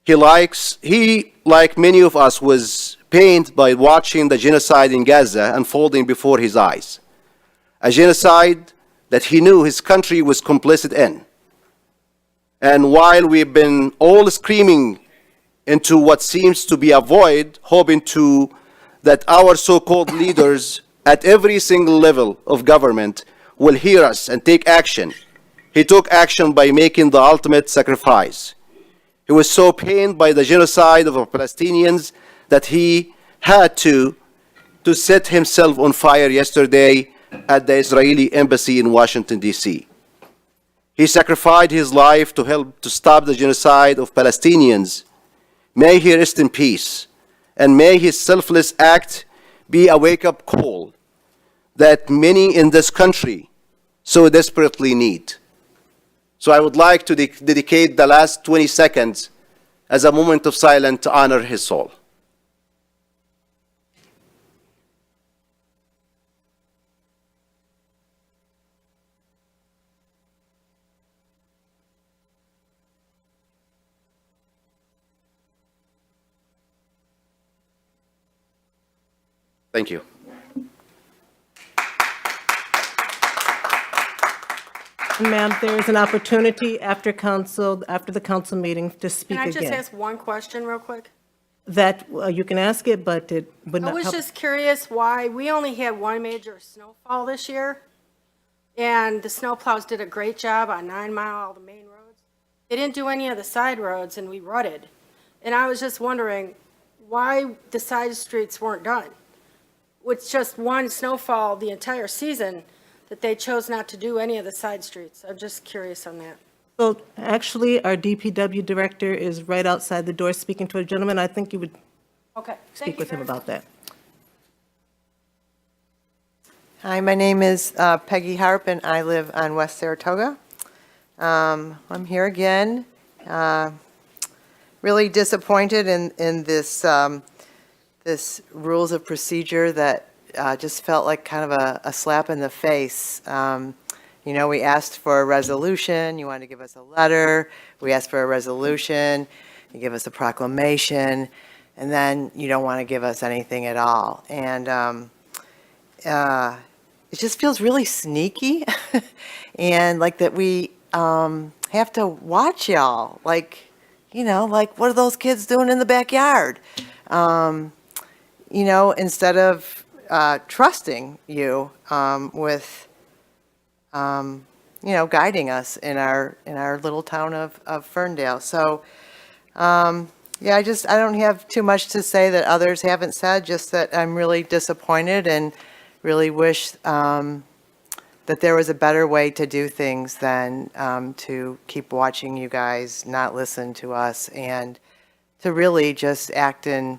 Speaker 13: He, like many of us, was pained by watching the genocide in Gaza unfolding before his eyes. A genocide that he knew his country was complicit in. And while we've been all screaming into what seems to be a void, hoping that our so-called leaders at every single level of government will hear us and take action, he took action by making the ultimate sacrifice. He was so pained by the genocide of the Palestinians that he had to set himself on fire yesterday at the Israeli embassy in Washington, D.C. He sacrificed his life to help to stop the genocide of Palestinians. May he rest in peace, and may his selfless act be a wake-up call that many in this country so desperately need. So I would like to dedicate the last 20 seconds as a moment of silence to honor his soul. Thank you.
Speaker 1: Ma'am, there is an opportunity after the council meeting to speak
Speaker 11: Can I
Speaker 1: again.
Speaker 11: just ask one question real quick?
Speaker 1: That, you can ask it, but it would
Speaker 11: I
Speaker 1: not
Speaker 11: was
Speaker 1: help.
Speaker 11: just curious why we only had one major snowfall this year, and the snowplows did a great job on 9 Mile, all the main roads. They didn't do any of the side roads, and we rutted. And I was just wondering why the side streets weren't done. With just one snowfall the entire season, that they chose not to do any of the side streets. I'm just curious on that.
Speaker 1: So actually, our DPW director is right outside the door speaking to a gentleman. I think you would
Speaker 11: Okay.
Speaker 1: speak with him about that.
Speaker 14: Hi, my name is Peggy Harp, and I live on West Saratoga. I'm here again. Really disappointed in this this rules of procedure that just felt like kind of a slap in the face. We asked for a resolution. You wanted to give us a letter. We asked for a resolution. You give us a proclamation, and then you don't want to give us anything at all. And it just feels really sneaky, and like that we have to watch y'all. Like what are those kids doing in the backyard? Instead of trusting you with, guiding us in our little town of Ferndale. So, I don't have too much to say that others haven't said, just that I'm really disappointed and really wish that there was a better way to do things than to keep watching you guys not listen to us and to really just act in,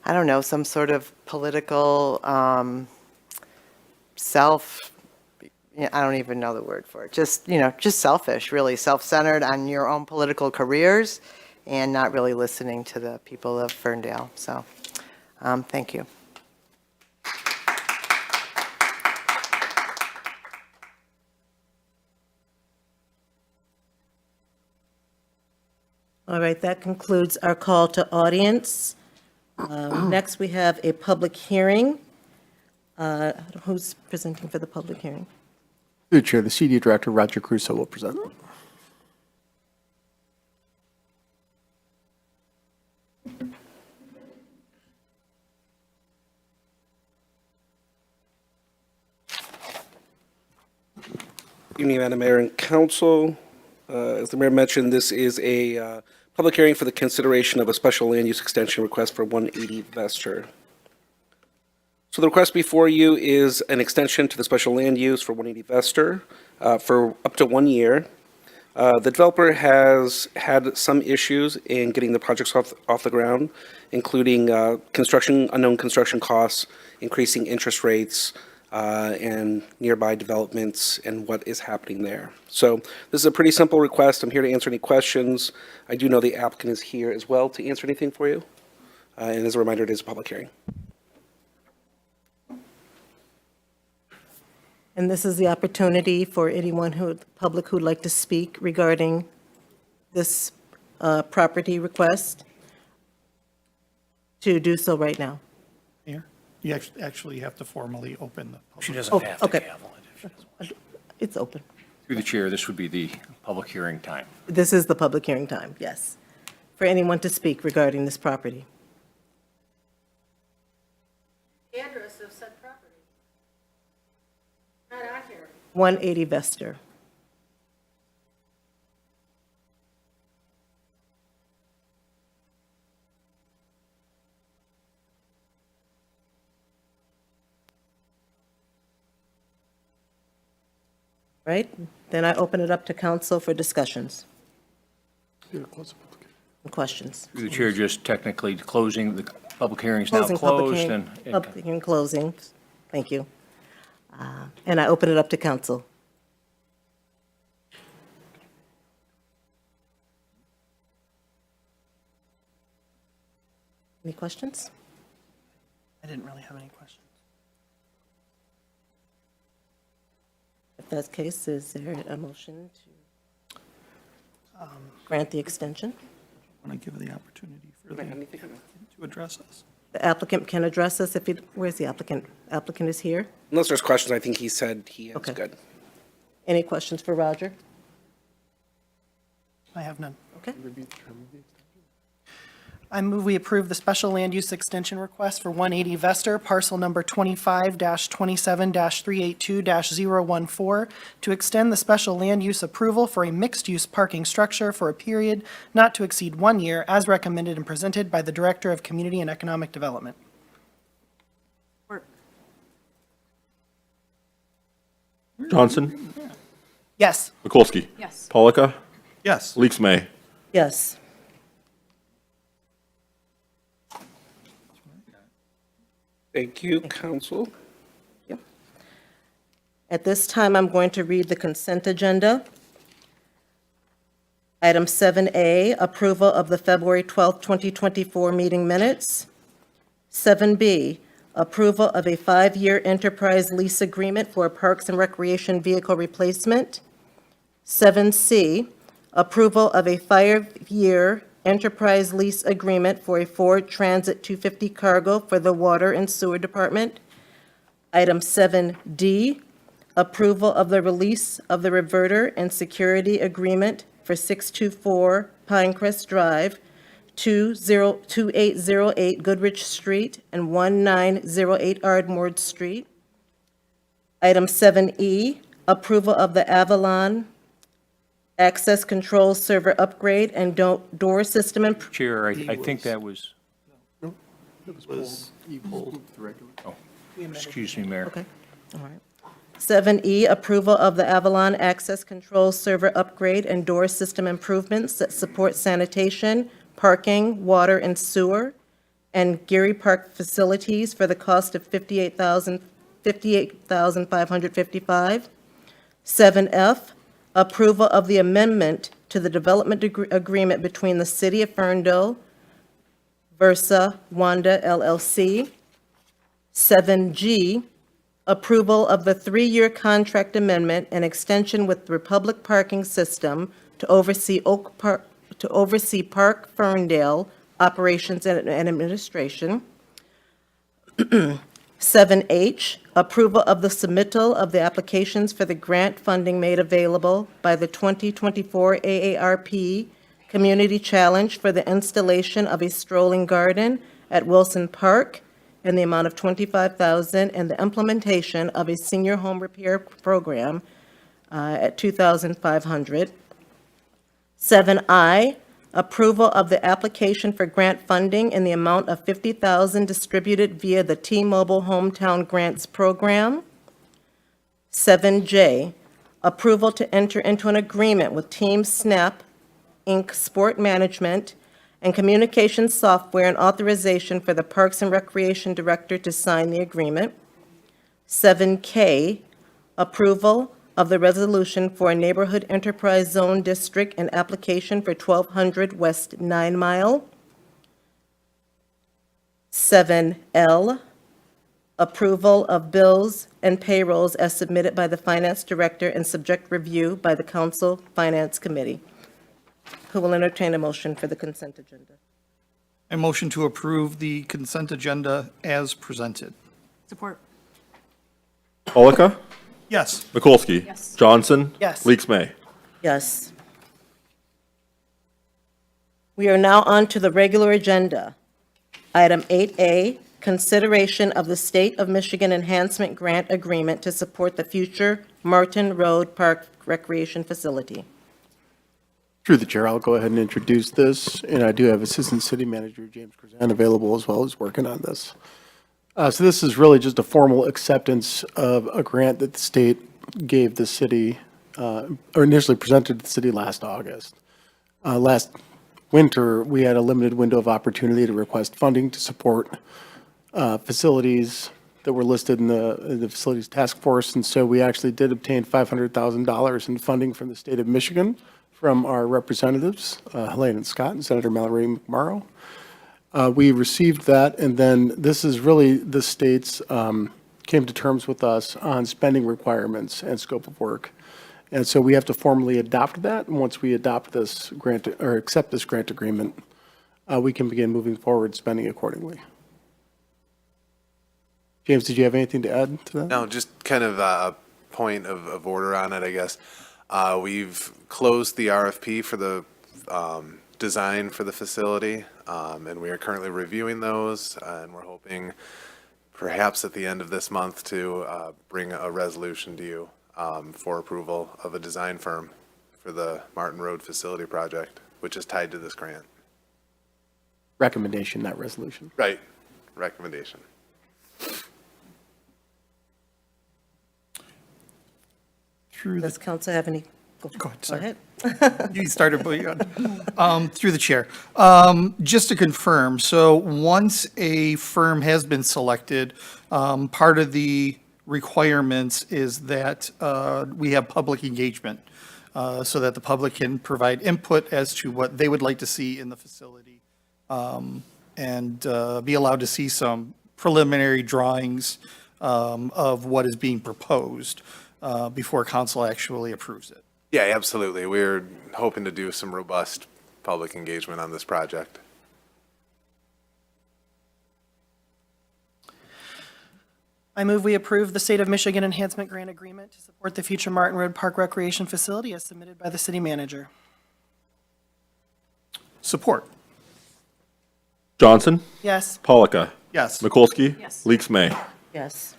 Speaker 14: I don't know, some sort of political I don't even know the word for it. Just selfish, really self-centered on your own political careers and not really listening to the people of Ferndale. So, thank you.
Speaker 1: All right, that concludes our call to audience. Next, we have a public hearing. Who's presenting for the public hearing?
Speaker 15: Through the chair, the CD director, Roger Crusoe, will present.
Speaker 16: Good evening, Madam Mayor and Council. As the mayor mentioned, this is a public hearing for the consideration of a special land use extension request for 180 Vester. So the request before you is an extension to the special land use for 180 Vester for up to 1 year. The developer has had some issues in getting the projects off the ground, including unknown construction costs, increasing interest rates, and nearby developments and what is happening there. So this is a pretty simple request. I'm here to answer any questions. I do know the applicant is here as well to answer anything for you. And as a reminder, it is a public hearing.
Speaker 1: And this is the opportunity for anyone public who'd like to speak regarding this property request to do so right now.
Speaker 5: Mayor, you actually have to formally open the public.
Speaker 6: She doesn't have to
Speaker 1: okay.
Speaker 6: gavel it if she doesn't want to.
Speaker 1: It's open.
Speaker 6: Through the chair, this would be the public hearing time.
Speaker 1: This is the public hearing time, yes, for anyone to speak regarding this property.
Speaker 11: Address of said property. Not out here.
Speaker 1: 180 Vester. Right, then I open it up to council for discussions and questions.
Speaker 6: Through the chair, just technically closing, the public hearing is now
Speaker 1: Closing public
Speaker 6: closed
Speaker 1: hearing,
Speaker 6: and.
Speaker 1: public hearing closing, thank you. And I open it up to council. Any questions?
Speaker 3: I didn't really have any questions.
Speaker 1: If that's the case, is there a motion to grant the extension?
Speaker 5: I want to give the opportunity for the applicant to address us.
Speaker 1: The applicant can address us if he, where's the applicant? Applicant is here.
Speaker 16: Unless there's questions, I think he said he is
Speaker 1: Okay.
Speaker 16: good.
Speaker 1: Any questions for Roger?
Speaker 3: I have none.
Speaker 1: Okay.
Speaker 3: I move we approve the special land use extension request for 180 Vester, parcel number 25-27-382-014, to extend the special land use approval for a mixed-use parking structure for a period not to exceed 1 year, as recommended and presented by the Director of Community and Economic Development.
Speaker 2: Johnson,
Speaker 3: Yes.
Speaker 2: Mikulski.
Speaker 4: Yes.
Speaker 2: Polika,
Speaker 5: Yes.
Speaker 2: Leaks May.
Speaker 1: Yes.
Speaker 16: Thank you, council.
Speaker 1: At this time, I'm going to read the consent agenda. Item 7A, approval of the February 12th, 2024 meeting minutes. 7B, approval of a 5-year enterprise lease agreement for a Parks and Recreation vehicle replacement. 7C, approval of a 5-year enterprise lease agreement for a Ford Transit 250 cargo for the Water and Sewer Department. Item 7D, approval of the release of the reverter and security agreement for 624 Pinecrest Drive, 2808 Goodrich Street, and 1908 Ardmore Street. Item 7E, approval of the Avalon access control server upgrade and door system improvement.
Speaker 6: Chair, I think that was, excuse me, Mayor.
Speaker 1: Okay, all right. 7E, approval of the Avalon access control server upgrade and door system improvements that support sanitation, parking, water and sewer, and Geary Park facilities for the cost of $58,555. 7F, approval of the amendment to the development agreement between the City of Ferndale Versa Wanda LLC. 7G, approval of the 3-year contract amendment and extension with Republic Parking System to oversee to oversee Park Ferndale operations and administration. 7H, approval of the submittal of the applications for the grant funding made available by the 2024 AARP Community Challenge for the installation of a strolling garden at Wilson Park in the amount of $25,000 and the implementation of a senior home repair program at $2,500. 7I, approval of the application for grant funding in the amount of $50,000 distributed via the T-Mobile Hometown Grants Program. 7J, approval to enter into an agreement with Team Snap, Inc. Sport Management and Communications Software and authorization for the Parks and Recreation Director to sign the agreement. 7K, approval of the resolution for a Neighborhood Enterprise Zone District and application for 1200 West 9 Mile. 7L, approval of bills and payrolls as submitted by the Finance Director and subject review by the Council Finance Committee. Who will entertain a motion for the consent agenda?
Speaker 5: A motion to approve the consent agenda as presented.
Speaker 4: Support.
Speaker 2: Polika?
Speaker 5: Yes.
Speaker 2: Mikulski?
Speaker 4: Yes.
Speaker 2: Johnson?
Speaker 3: Yes.
Speaker 2: Leaks May?
Speaker 1: Yes. We are now on to the regular agenda. Item 8A, consideration of the State of Michigan Enhancement Grant Agreement to support the future Martin Road Park Recreation Facility.
Speaker 15: Through the chair, I'll go ahead and introduce this, and I do have Assistant City Manager James Krzan available as well, as working on this. So this is really just a formal acceptance of a grant that the state gave the city, or initially presented to the city last August. Last winter, we had a limited window of opportunity to request funding to support facilities that were listed in the facilities task force, and so we actually did obtain $500,000 in funding from the state of Michigan from our representatives, Helene Scott and Senator Mallory McMorrow. We received that, and then this is really the state's came to terms with us on spending requirements and scope of work. And so we have to formally adopt that, and once we adopt this grant, or accept this grant agreement, we can begin moving forward spending accordingly. James, did you have anything to add to that?
Speaker 17: No, just kind of a point of order on it, I guess. We've closed the RFP for the design for the facility, and we are currently reviewing those, and we're hoping perhaps at the end of this month to bring a resolution to you for approval of a design firm for the Martin Road facility project, which is tied to this grant.
Speaker 15: Recommendation, not resolution.
Speaker 17: Right, recommendation.
Speaker 1: Does council have any?
Speaker 5: Go ahead,
Speaker 1: Go
Speaker 5: sorry.
Speaker 1: ahead.
Speaker 5: You started, but you through the chair. Just to confirm, so once a firm has been selected, part of the requirements is that we have public engagement so that the public can provide input as to what they would like to see in the facility and be allowed to see some preliminary drawings of what is being proposed before council actually approves it.
Speaker 17: Yeah, absolutely. We're hoping to do some robust public engagement on this project.
Speaker 3: I move we approve the State of Michigan Enhancement Grant Agreement to support the future Martin Road Park Recreation Facility as submitted by the city manager.
Speaker 5: Support.
Speaker 2: Johnson?
Speaker 3: Yes.
Speaker 2: Polika?
Speaker 5: Yes.
Speaker 2: Mikulski?
Speaker 4: Yes.
Speaker 2: Leaks May?
Speaker 1: Yes.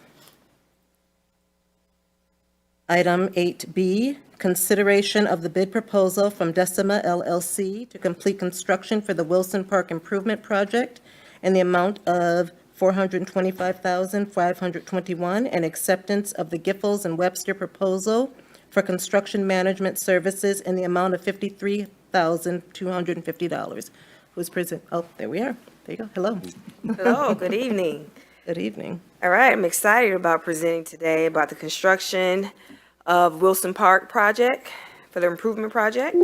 Speaker 1: Item 8B, consideration of the bid proposal from Decima LLC to complete construction for the Wilson Park Improvement Project in the amount of $425,521 and acceptance of the Giffords and Webster proposal for construction management services in the amount of $53,250. Who's present? Oh, there we are. There you go. Hello.
Speaker 18: Hello, good evening.
Speaker 1: Good evening.
Speaker 18: All right, I'm excited about presenting today about the construction of Wilson Park project for the improvement project.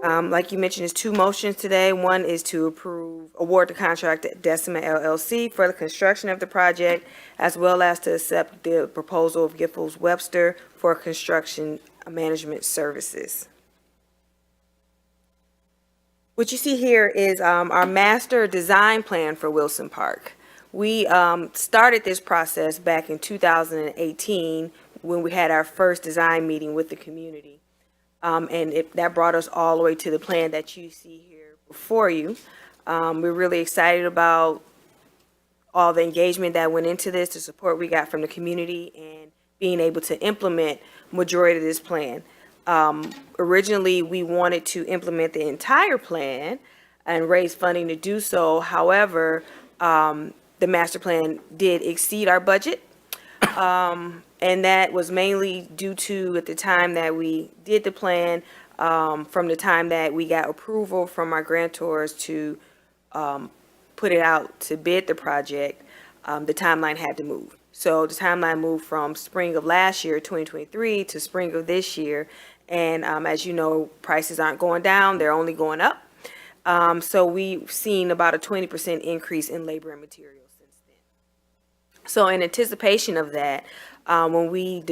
Speaker 18: Like you mentioned, there's two motions today. One is to award the contract to Decima LLC for the construction of the project, as well as to accept the proposal of Giffords Webster for construction management services. What you see here is our master design plan for Wilson Park. We started this process back in 2018 when we had our first design meeting with the community. That brought us all the way to the plan that you see here before you. We're really excited about all the engagement that went into this, the support we got from the community, and being able to implement majority of this plan. Originally, we wanted to implement the entire plan and raise funding to do so. However, the master plan did exceed our budget. And that was mainly due to, at the time that we did the plan, from the time that we got approval from our grantors to put it out to bid the project, the timeline had to move. So the timeline moved from spring of last year, 2023, to spring of this year. And as you know, prices aren't going down, they're only going up. So we've seen about a 20% increase in labor and materials since then. So in anticipation of that, when we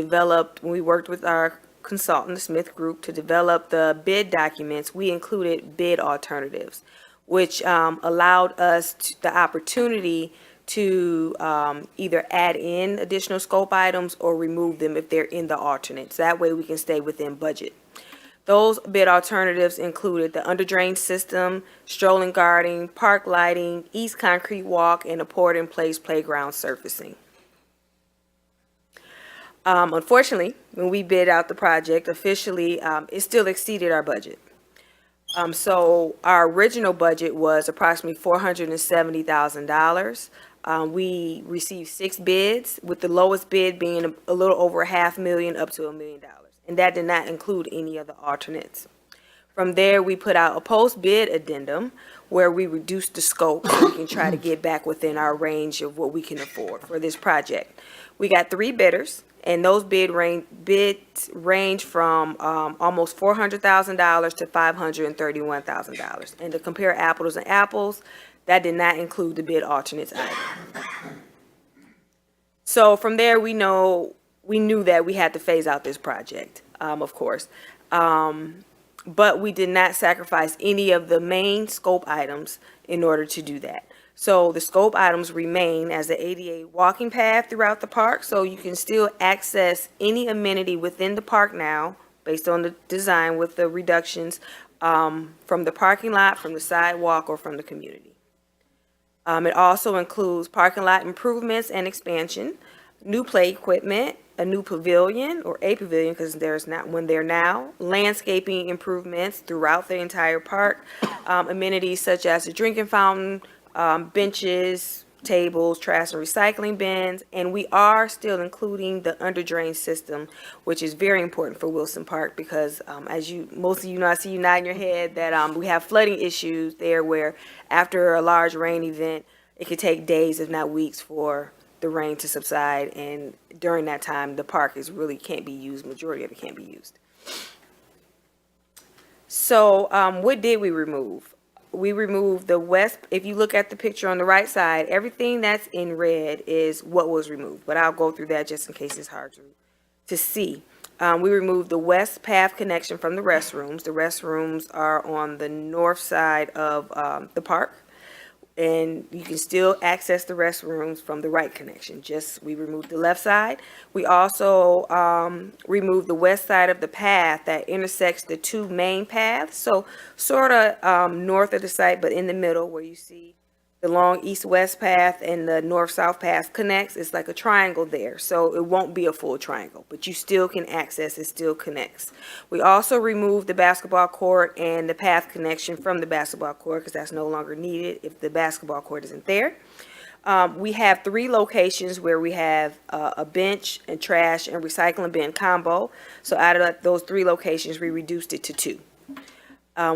Speaker 18: worked with our consultant, the Smith Group, to develop the bid documents, we included bid alternatives, which allowed us the opportunity to either add in additional scope items or remove them if they're in the alternates. That way we can stay within budget. Those bid alternatives included the under-drain system, strolling guarding, park lighting, east concrete walk, and a poured-in-place playground surfacing. Unfortunately, when we bid out the project officially, it still exceeded our budget. So our original budget was approximately $470,000. We received 6 bids, with the lowest bid being a little over $500,000 up to $1 million. And that did not include any of the alternates. From there, we put out a post-bid addendum where we reduced the scope so we can try to get back within our range of what we can afford for this project. We got 3 bidders, and those bids range from almost $400,000 to $531,000. And to compare apples and apples, that did not include the bid alternates either. So from there, we knew that we had to phase out this project, of course. But we did not sacrifice any of the main scope items in order to do that. So the scope items remain as the ADA walking path throughout the park, so you can still access any amenity within the park now, based on the design with the reductions from the parking lot, from the sidewalk, or from the community. It also includes parking lot improvements and expansion, new play equipment, a new pavilion, or a pavilion because there's not one there now, landscaping improvements throughout the entire park, amenities such as a drinking fountain, benches, tables, trash and recycling bins, and we are still including the under drain system, which is very important for Wilson Park because as most of you know, I see you nodding your head that we have flooding issues there where after a large rain event, it could take days if not weeks for the rain to subside, and during that time the park really can't be used, majority of it can't be used. So what did we remove? We removed the west. If you look at the picture on the right side, everything that's in red is what was removed, but I'll go through that just in case it's hard to see. We removed the west path connection from the restrooms. The restrooms are on the north side of the park, and you can still access the restrooms from the right connection. We removed the left side. We also removed the west side of the path that intersects the 2 main paths. So sort of north of the site, but in the middle where you see the long east-west path and the north-south path connects. It's like a triangle there. So it won't be a full triangle, but you still can access, it still connects. We also removed the basketball court and the path connection from the basketball court because that's no longer needed if the basketball court isn't there. We have 3 locations where we have a bench and trash and recycling bin combo. So out of those 3 locations, we reduced it to 2.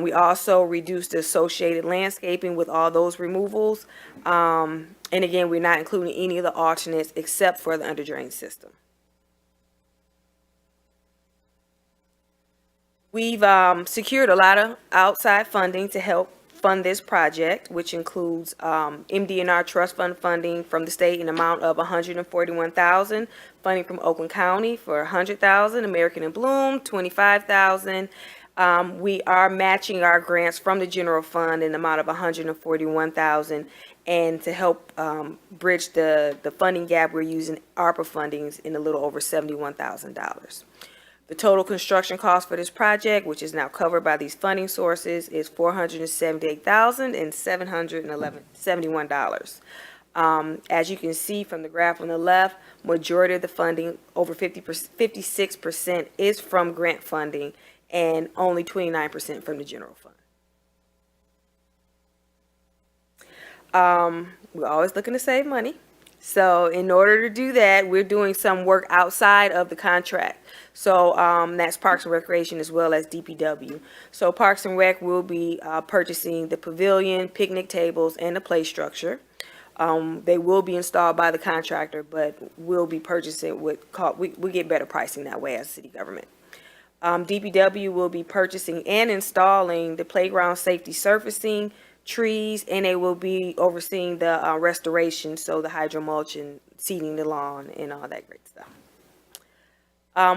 Speaker 18: We also reduced the associated landscaping with all those removals. And again, we're not including any of the alternates except for the under drain system. We've secured a lot of outside funding to help fund this project, which includes MD&R trust fund funding from the state in amount of $141,000, funding from Oakland County for $100,000, American and Bloom $25,000, We are matching our grants from the general fund in the amount of $141,000. And to help bridge the funding gap, we're using ARPA fundings in a little over $71,000. The total construction cost for this project, which is now covered by these funding sources, is $478,771. As you can see from the graph on the left, majority of the funding, over 56%, is from grant funding and only 29% from the general fund. We're always looking to save money. So in order to do that, we're doing some work outside of the contract. So that's Parks and Recreation as well as DPW. So Parks and Rec will be purchasing the pavilion, picnic tables, and the play structure. They will be installed by the contractor, but we'll be purchasing we get better pricing that way as city government. DPW will be purchasing and installing the playground safety surfacing, trees, and they will be overseeing the restoration, so the hydro mulch and seeding the lawn and all that great stuff.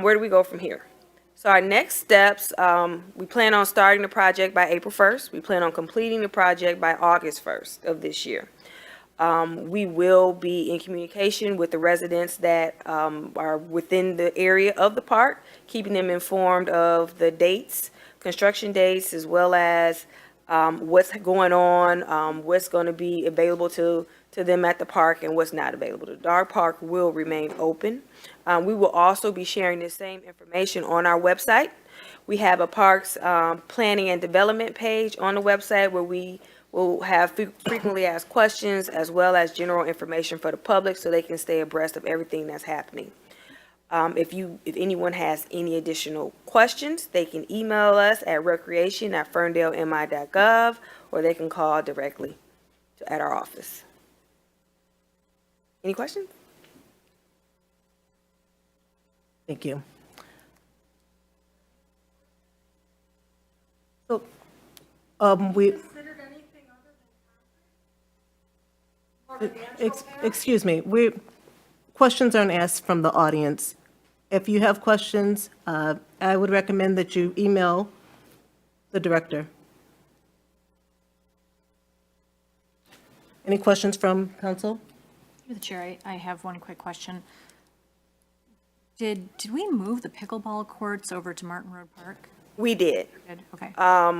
Speaker 18: Where do we go from here? So our next steps, we plan on starting the project by April 1st. We plan on completing the project by August 1st of this year. We will be in communication with the residents that are within the area of the park, keeping them informed of the dates, construction dates, as well as what's going on, what's going to be available to them at the park and what's not available. The dog park will remain open. We will also be sharing the same information on our website. We have a parks planning and development page on the website where we will have frequently asked questions as well as general information for the public so they can stay abreast of everything that's happening. If anyone has any additional questions, they can email us at recreation@ferndalemI.gov, or they can call directly at our office. Any questions?
Speaker 1: Thank you. So, excuse me, questions aren't asked from the audience. If you have questions, I would recommend that you email the director. Any questions from council?
Speaker 4: Through the chair, I have one quick question. Did we move the pickleball courts over to Martin Road Park?
Speaker 18: We did.
Speaker 4: Did, okay.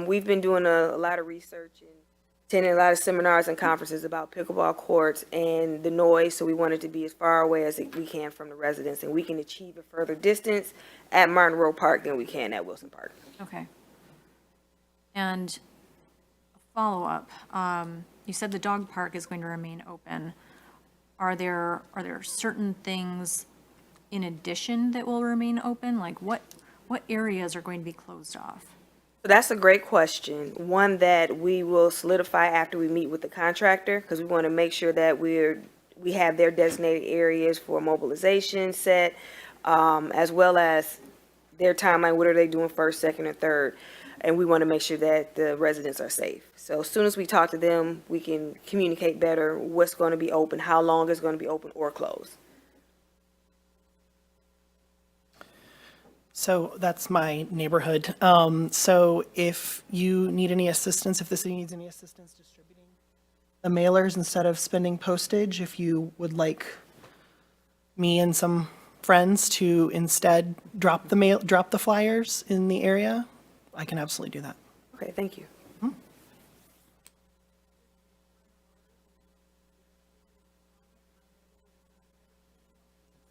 Speaker 18: We've been doing a lot of research and attending a lot of seminars and conferences about pickleball courts and the noise, so we wanted to be as far away as we can from the residents, and we can achieve a further distance at Martin Road Park than we can at Wilson Park.
Speaker 4: Okay. And a follow-up, you said the dog park is going to remain open. Are there certain things in addition that will remain open? Like what areas are going to be closed off?
Speaker 18: So that's a great question. One that we will solidify after we meet with the contractor, because we want to make sure that we have their designated areas for mobilization set, as well as their timeline. What are they doing first, second, or third? And we want to make sure that the residents are safe. So as soon as we talk to them, we can communicate better what's going to be open, how long it's going to be open or closed.
Speaker 3: So that's my neighborhood. So if you need any assistance, if the city needs any assistance distributing the mailers instead of spending postage, if you would like me and some friends to instead drop the flyers in the area, I can absolutely do that.
Speaker 18: Okay, thank you.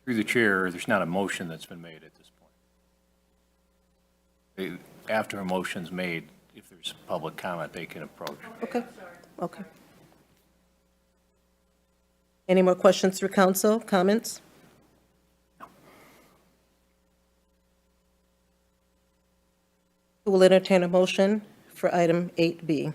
Speaker 6: Through the chair, there's not a motion that's been made at this point. After a motion's made, if there's public comment, they can approach.
Speaker 1: Okay, okay. Any more questions through council, comments? Who will entertain a motion for item 8B?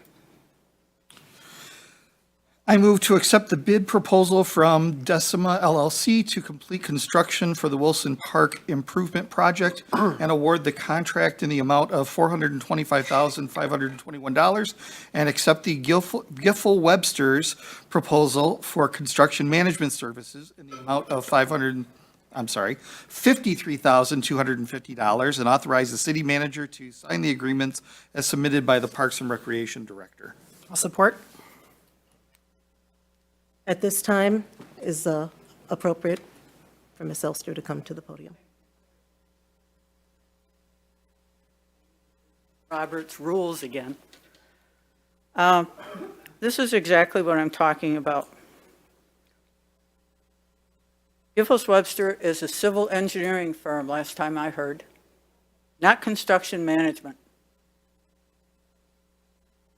Speaker 5: I move to accept the bid proposal from Decima LLC to complete construction for the Wilson Park Improvement Project and award the contract in the amount of $425,521 and accept the Giffel Webster's proposal for construction management services in the amount of $53,250 and authorize the city manager to sign the agreements as submitted by the Parks and Recreation Director.
Speaker 3: I'll support.
Speaker 1: At this time, is appropriate for Ms. Elster to come to the podium.
Speaker 9: Robert's rules again. This is exactly what I'm talking about. Giffords Webster is a civil engineering firm, last time I heard, not construction management.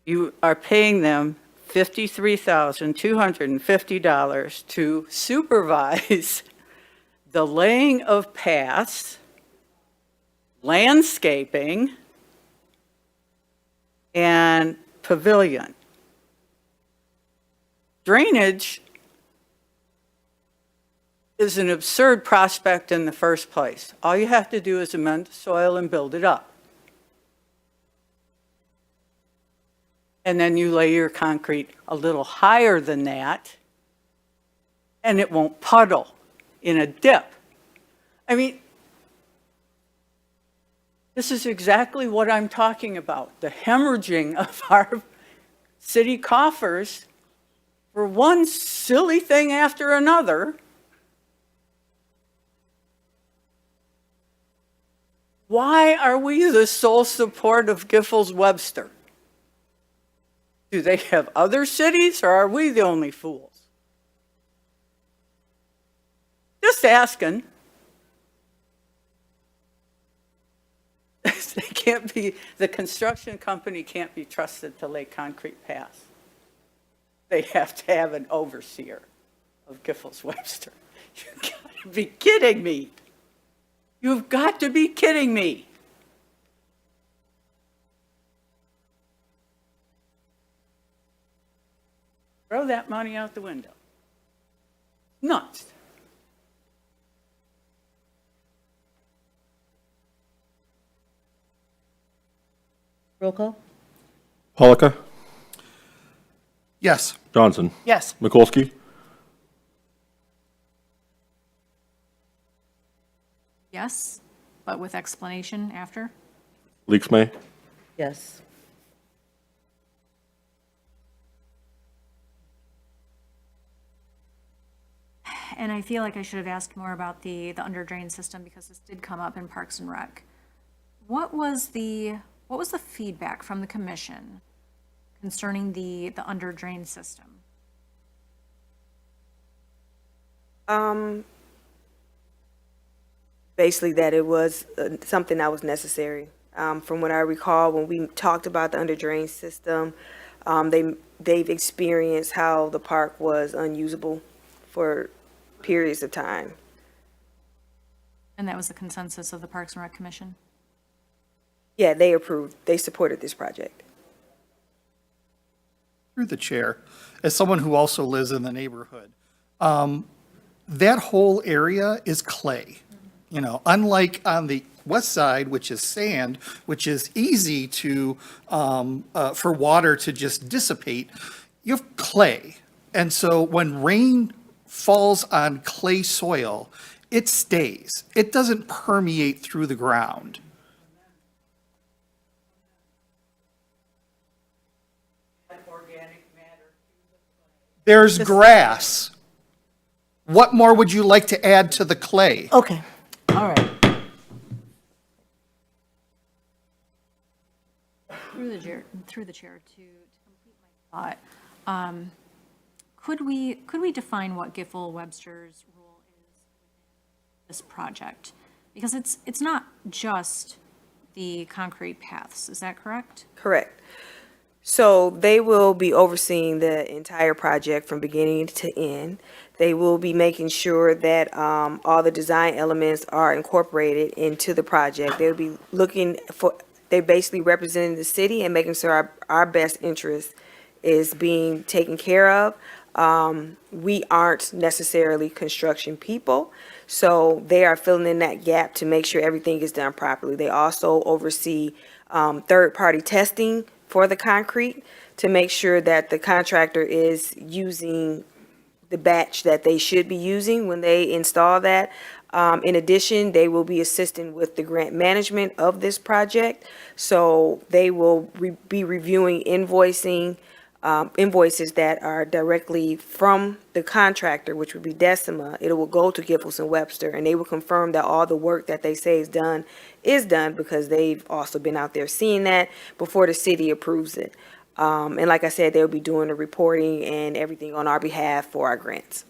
Speaker 9: You are paying them $53,250 to supervise the laying of paths, landscaping, and pavilion. Drainage is an absurd prospect in the first place. All you have to do is amend the soil and build it up. And then you lay your concrete a little higher than that, and it won't puddle in a dip. I mean, this is exactly what I'm talking about, the hemorrhaging of our city coffers for one silly thing after another. Why are we the sole support of Giffords Webster? Do they have other cities, or are we the only fools? Just asking. They can't be, the construction company can't be trusted to lay concrete paths. They have to have an overseer of Giffords Webster. You've got to be kidding me. You've got to be kidding me. Throw that money out the window. Nuts.
Speaker 1: Roll call?
Speaker 2: Polika.
Speaker 5: Yes.
Speaker 2: Johnson.
Speaker 3: Yes.
Speaker 2: Mikulski.
Speaker 4: Yes, but with explanation after.
Speaker 2: Leaks May.
Speaker 1: Yes.
Speaker 4: And I feel like I should have asked more about the under drain system because this did come up in Parks and Rec. What was the feedback from the commission concerning the under drain system?
Speaker 18: Basically that it was something that was necessary. From what I recall, when we talked about the under drain system, they've experienced how the park was unusable for periods of time.
Speaker 4: And that was the consensus of the Parks and Rec Commission?
Speaker 18: Yeah, they approved, they supported this project.
Speaker 5: Through the chair, as someone who also lives in the neighborhood, that whole area is clay. You know, unlike on the west side, which is sand, which is easy to, for water to just dissipate, you have clay. And so when rain falls on clay soil, it stays. It doesn't permeate through the ground. There's grass. What more would you like to add to the clay?
Speaker 1: Okay, all right.
Speaker 4: Through the chair to complete my thought, could we define what Giffel Webster's role is in this project? Because it's not just the concrete paths, is that correct?
Speaker 18: Correct. So they will be overseeing the entire project from beginning to end. They will be making sure that all the design elements are incorporated into the project. They'll be looking for, they're basically representing the city and making sure our best interest is being taken care of. We aren't necessarily construction people, so they are filling in that gap to make sure everything is done properly. They also oversee third-party testing for the concrete to make sure that the contractor is using the batch that they should be using when they install that. In addition, they will be assisting with the grant management of this project. So they will be reviewing invoices that are directly from the contractor, which would be Decima. It will go to Giffords and Webster, and they will confirm that all the work that they say is done because they've also been out there seeing that before the city approves it. And like I said, they'll be doing the reporting and everything on our behalf for our grants.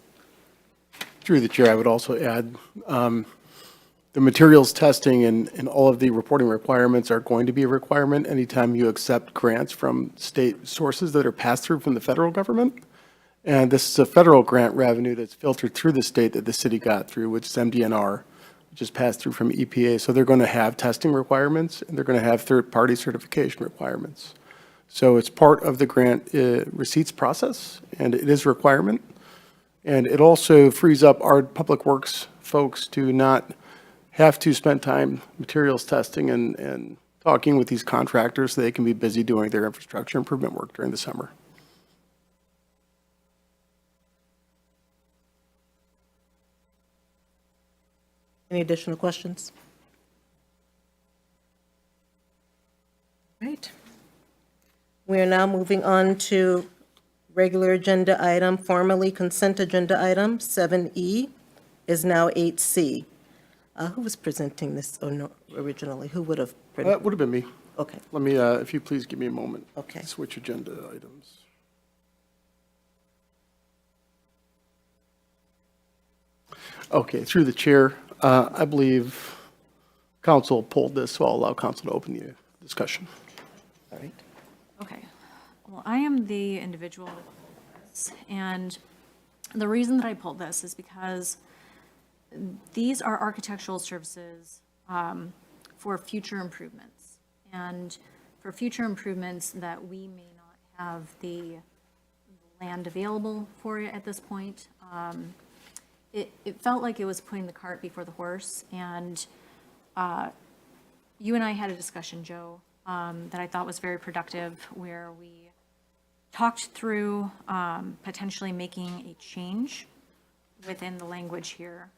Speaker 15: Through the chair, I would also add, the materials testing and all of the reporting requirements are going to be a requirement anytime you accept grants from state sources that are passed through from the federal government. And this is a federal grant revenue that's filtered through the state that the city got through, which is MDNR, which is passed through from EPA. So they're going to have testing requirements, and they're going to have third-party certification requirements. So it's part of the grant receipts process, and it is a requirement. And it also frees up our public works folks to not have to spend time materials testing and talking with these contractors so they can be busy doing their infrastructure improvement work during the summer.
Speaker 1: Any additional questions? Right. We are now moving on to regular agenda item, formerly consent agenda item, 7E is now 8C. Who was presenting this originally? Who would have?
Speaker 15: That would have been me.
Speaker 1: Okay.
Speaker 15: Let me, if you please give me a moment.
Speaker 1: Okay.
Speaker 15: Switch agenda items. Okay, through the chair, I believe council pulled this, so I'll allow council to open the discussion.
Speaker 1: All right.
Speaker 4: Okay. Well, I am the individual, and the reason that I pulled this is because these are architectural services for future improvements. And for future improvements that we may not have the land available for it at this point, it felt like it was putting the cart before the horse. And you and I had a discussion, Joe, that I thought was very productive, where we talked through potentially making a change within the language here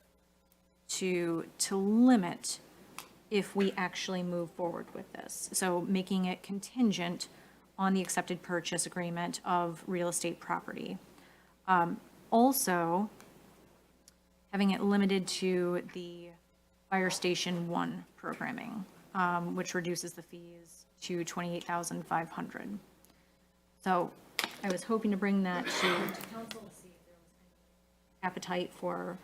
Speaker 4: to limit if we actually move forward with this. So making it contingent on the accepted purchase agreement of real estate property. Also, having it limited to the Fire Station 1 programming, which reduces the fees to $28,500. So I was hoping to bring that to council to see if there was any appetite for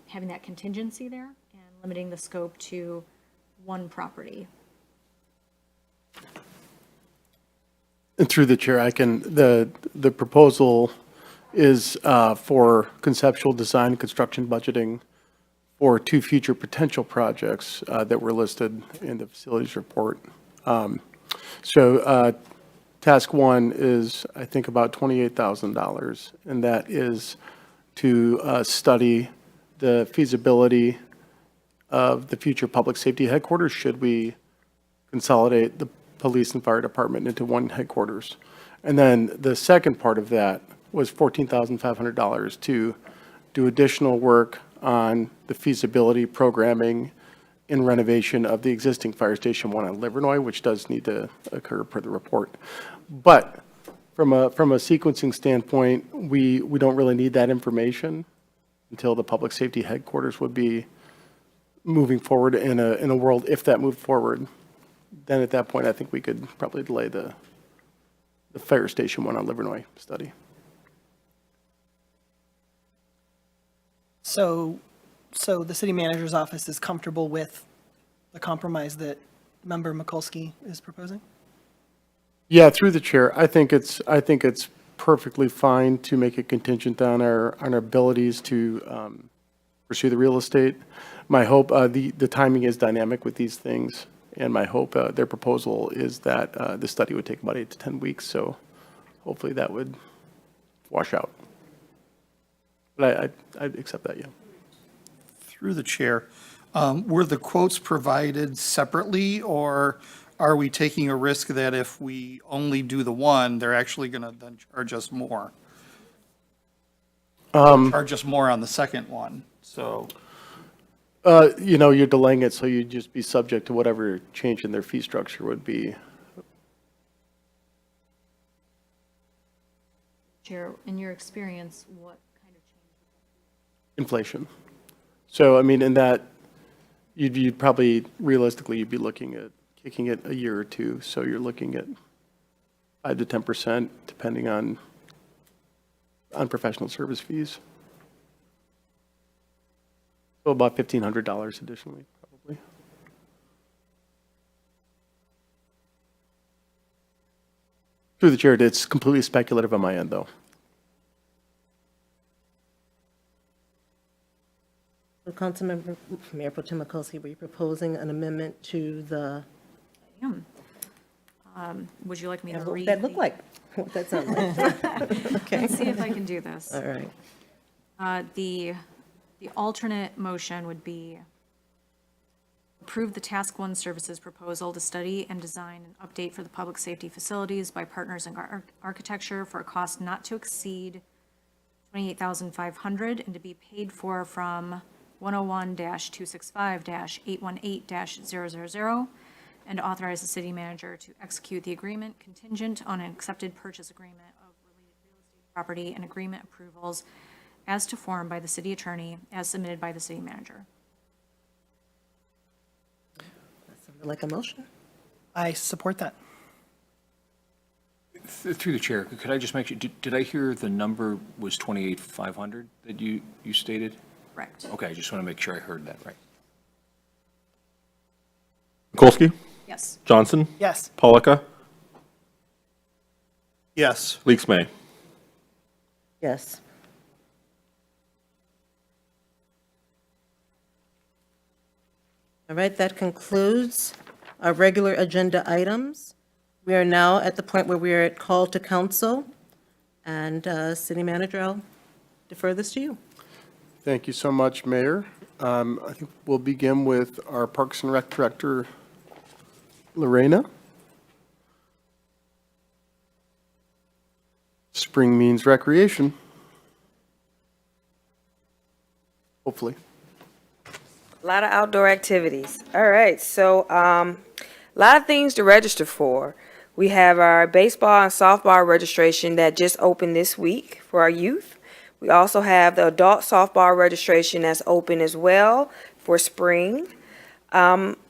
Speaker 4: having that contingency there and limiting the scope to one property.
Speaker 15: And through the chair, I can, the proposal is for conceptual design, construction budgeting for 2 future potential projects that were listed in the facilities report. So task 1 is, I think, about $28,000, and that is to study the feasibility of the future public safety headquarters should we consolidate the police and fire department into one headquarters. And then the second part of that was $14,500 to do additional work on the feasibility programming in renovation of the existing Fire Station 1 on Livernois, which does need to occur per the report. But from a sequencing standpoint, we don't really need that information until the public safety headquarters would be moving forward in a world, if that moved forward. Then at that point, I think we could probably delay the Fire Station 1 on Livernois study.
Speaker 3: So the city manager's office is comfortable with the compromise that Member Mikulski is proposing?
Speaker 15: Yeah, through the chair, I think it's perfectly fine to make it contingent on our abilities to pursue the real estate. My hope, the timing is dynamic with these things, and my hope, their proposal is that the study would take about 8 to 10 weeks, so hopefully that would wash out. But I'd accept that, yeah.
Speaker 5: Through the chair, were the quotes provided separately, or are we taking a risk that if we only do the one, they're actually going to then charge us more? charge us more on the second one, so.
Speaker 15: You're delaying it, so you'd just be subject to whatever change in their fee structure would be.
Speaker 4: Chair, in your experience, what kind of change?
Speaker 15: Inflation. So, I mean, in that, you'd probably, realistically, you'd be looking at kicking it a year or two. So you're looking at 5 to 10%, depending on professional service fees. So about $1,500 additionally, probably. Through the chair, it's completely speculative on my end, though.
Speaker 1: So Councilmember, Mayor Pro Tem Mikulski, were you proposing an amendment to the?
Speaker 4: I am. Would you like me to
Speaker 1: What
Speaker 4: read?
Speaker 1: that look like? What that sound like? Okay.
Speaker 4: Let's see if I can do this.
Speaker 1: All right.
Speaker 4: The alternate motion would be approve the Task One Services proposal to study and design an update for the public safety facilities by Partners in Architecture for a cost not to exceed $28,500 and to be paid for from 101-265-818-000 and authorize the city manager to execute the agreement contingent on an accepted purchase agreement of related real estate property and agreement approvals as to form by the city attorney as submitted by the city manager.
Speaker 1: That sounded like a motion.
Speaker 3: I support that.
Speaker 6: Through the chair, could I just make sure, did I hear the number was 28,500 that you stated?
Speaker 4: Correct.
Speaker 6: Okay, I just want to make sure I heard that right.
Speaker 2: Mikulski?
Speaker 4: Yes.
Speaker 2: Johnson?
Speaker 3: Yes.
Speaker 2: Polika?
Speaker 5: Yes.
Speaker 2: Leaks May?
Speaker 1: Yes. All right, that concludes our regular agenda items. We are now at the point where we are at call to council. And City Manager, I'll defer this to you.
Speaker 15: Thank you so much, Mayor. I think we'll begin with our Parks and Rec Director, Lorena. Spring means recreation. Hopefully.
Speaker 18: A lot of outdoor activities. All right, so a lot of things to register for. We have our baseball and softball registration that just opened this week for our youth. We also have the adult softball registration that's open as well for spring.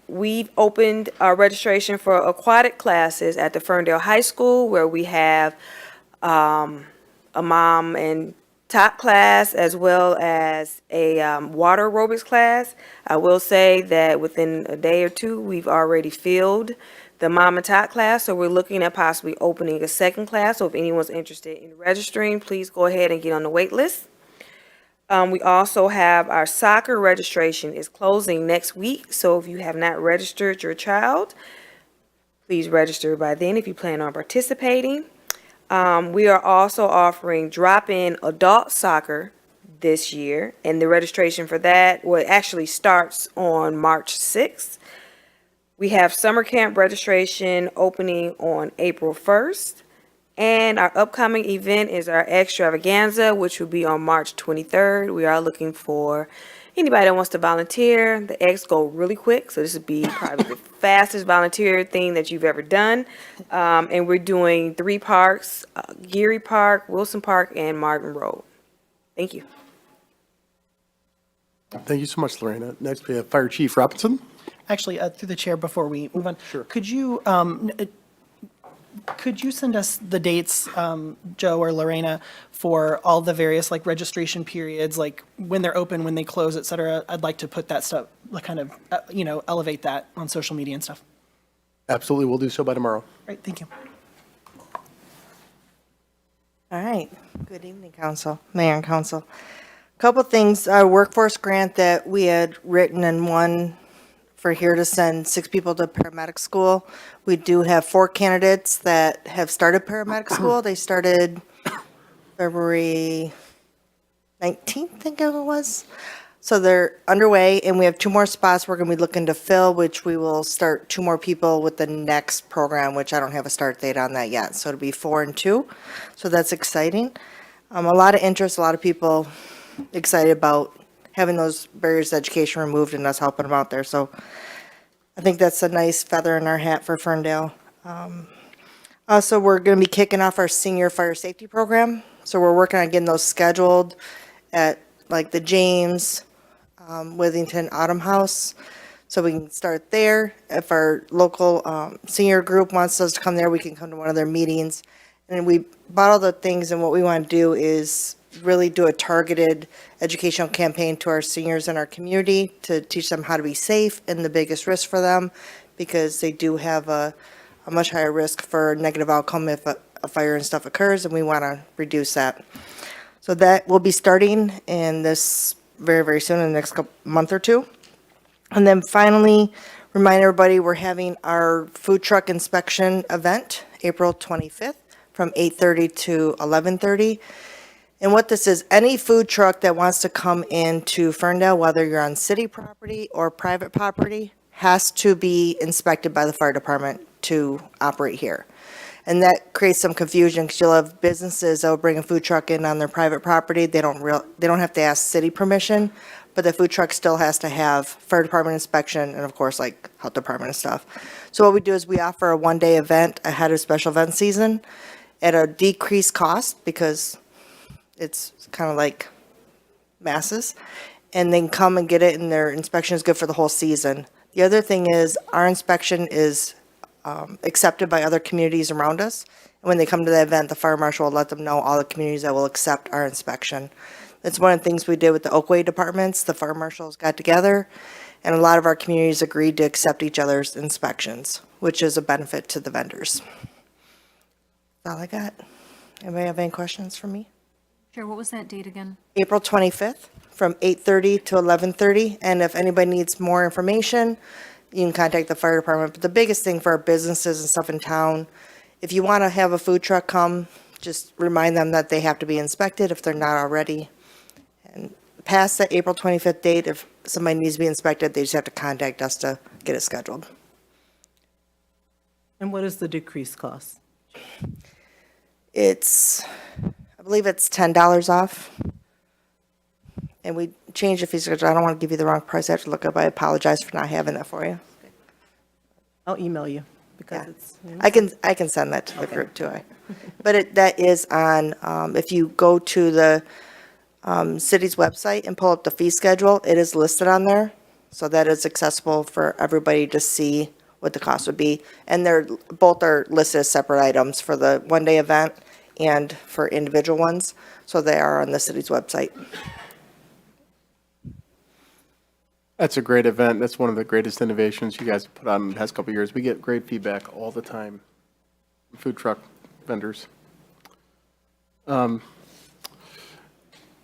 Speaker 18: We've opened our registration for aquatic classes at the Ferndale High School, where we have a mom and top class as well as a water aerobics class. I will say that within a day or two, we've already filled the mom and top class, so we're looking at possibly opening a second class. So if anyone's interested in registering, please go ahead and get on the wait list. We also have our soccer registration is closing next week, so if you have not registered your child, please register by then if you plan on participating. We are also offering drop-in adult soccer this year, and the registration for that, well, it actually starts on March 6th. We have summer camp registration opening on April 1st, and our upcoming event is our extravaganza, which will be on March 23rd. We are looking for anybody that wants to volunteer. The eggs go really quick, so this would be probably the fastest volunteer thing that you've ever done. And we're doing 3 parks, Geary Park, Wilson Park, and Martin Road. Thank you.
Speaker 15: Thank you so much, Lorena. Next, we have Fire Chief Robinson.
Speaker 3: Actually, through the chair, before we move on.
Speaker 15: Sure.
Speaker 3: Could you send us the dates, Joe or Lorena, for all the various like registration periods, like when they're open, when they close, et cetera? I'd like to put that stuff, like kind of, elevate that on social media and stuff.
Speaker 15: Absolutely, we'll do so by tomorrow.
Speaker 3: Great, thank you.
Speaker 14: All right. Good evening, Council, Mayor and Council. Couple things, our workforce grant that we had written and won for here to send 6 people to paramedic school. We do have 4 candidates that have started paramedic school. They started February 19th, I think it was. So they're underway, and we have 2 more spots we're going to be looking to fill, which we will start 2 more people with the next program, which I don't have a start date on that yet. So it'll be 4 and 2. So that's exciting. A lot of interest, a lot of people excited about having those barriers to education removed and us helping them out there. So I think that's a nice feather in our hat for Ferndale. Also, we're going to be kicking off our senior fire safety program. So we're working on getting those scheduled at like the James, Withington Autumn House. So we can start there. If our local senior group wants us to come there, we can come to one of their meetings. And we bought all the things, and what we want to do is really do a targeted educational campaign to our seniors in our community to teach them how to be safe and the biggest risk for them, because they do have a much higher risk for negative outcome if a fire and stuff occurs, and we want to reduce that. So that will be starting in this very, very soon, in the next month or two. And then finally, remind everybody, we're having our food truck inspection event, April 25th, from 8:30 to 11:30. And what this is, any food truck that wants to come into Ferndale, whether you're on city property or private property, has to be inspected by the fire department to operate here. And that creates some confusion, because you'll have businesses that will bring a food truck in on their private property. They don't have to ask city permission, but the food truck still has to have fire department inspection and, of course, like health department and stuff. So what we do is we offer a one-day event ahead of special event season at a decreased cost, because it's kind of like masses, and then come and get it, and their inspection is good for the whole season. The other thing is our inspection is accepted by other communities around us. And when they come to the event, the fire marshal will let them know all the communities that will accept our inspection. That's one of the things we did with the Oakway departments. The fire marshals got together, and a lot of our communities agreed to accept each other's inspections, which is a benefit to the vendors. That's all I got. Anybody have any questions for me?
Speaker 4: Chair, what was that date again?
Speaker 14: April 25th from 8:30 to 11:30. And if anybody needs more information, you can contact the fire department. But the biggest thing for our businesses and stuff in town, if you want to have a food truck come, just remind them that they have to be inspected if they're not already. And past the April 25th date, if somebody needs to be inspected, they just have to contact us to get it scheduled.
Speaker 1: And what is the decreased cost?
Speaker 14: I believe it's $10 off. And we changed the fee schedule. I don't want to give you the wrong price. I have to look up. I apologize for not having that for you.
Speaker 1: I'll email you, because
Speaker 14: Yeah.
Speaker 1: it's.
Speaker 14: I can send that to the group too. But that is on, if you go to the city's website and pull up the fee schedule, it is listed on there. So that is accessible for everybody to see what the cost would be. And both are listed as separate items for the one-day event and for individual ones. So they are on the city's website.
Speaker 15: That's a great event. That's one of the greatest innovations you guys have put on in the past couple of years. We get great feedback all the time, food truck vendors.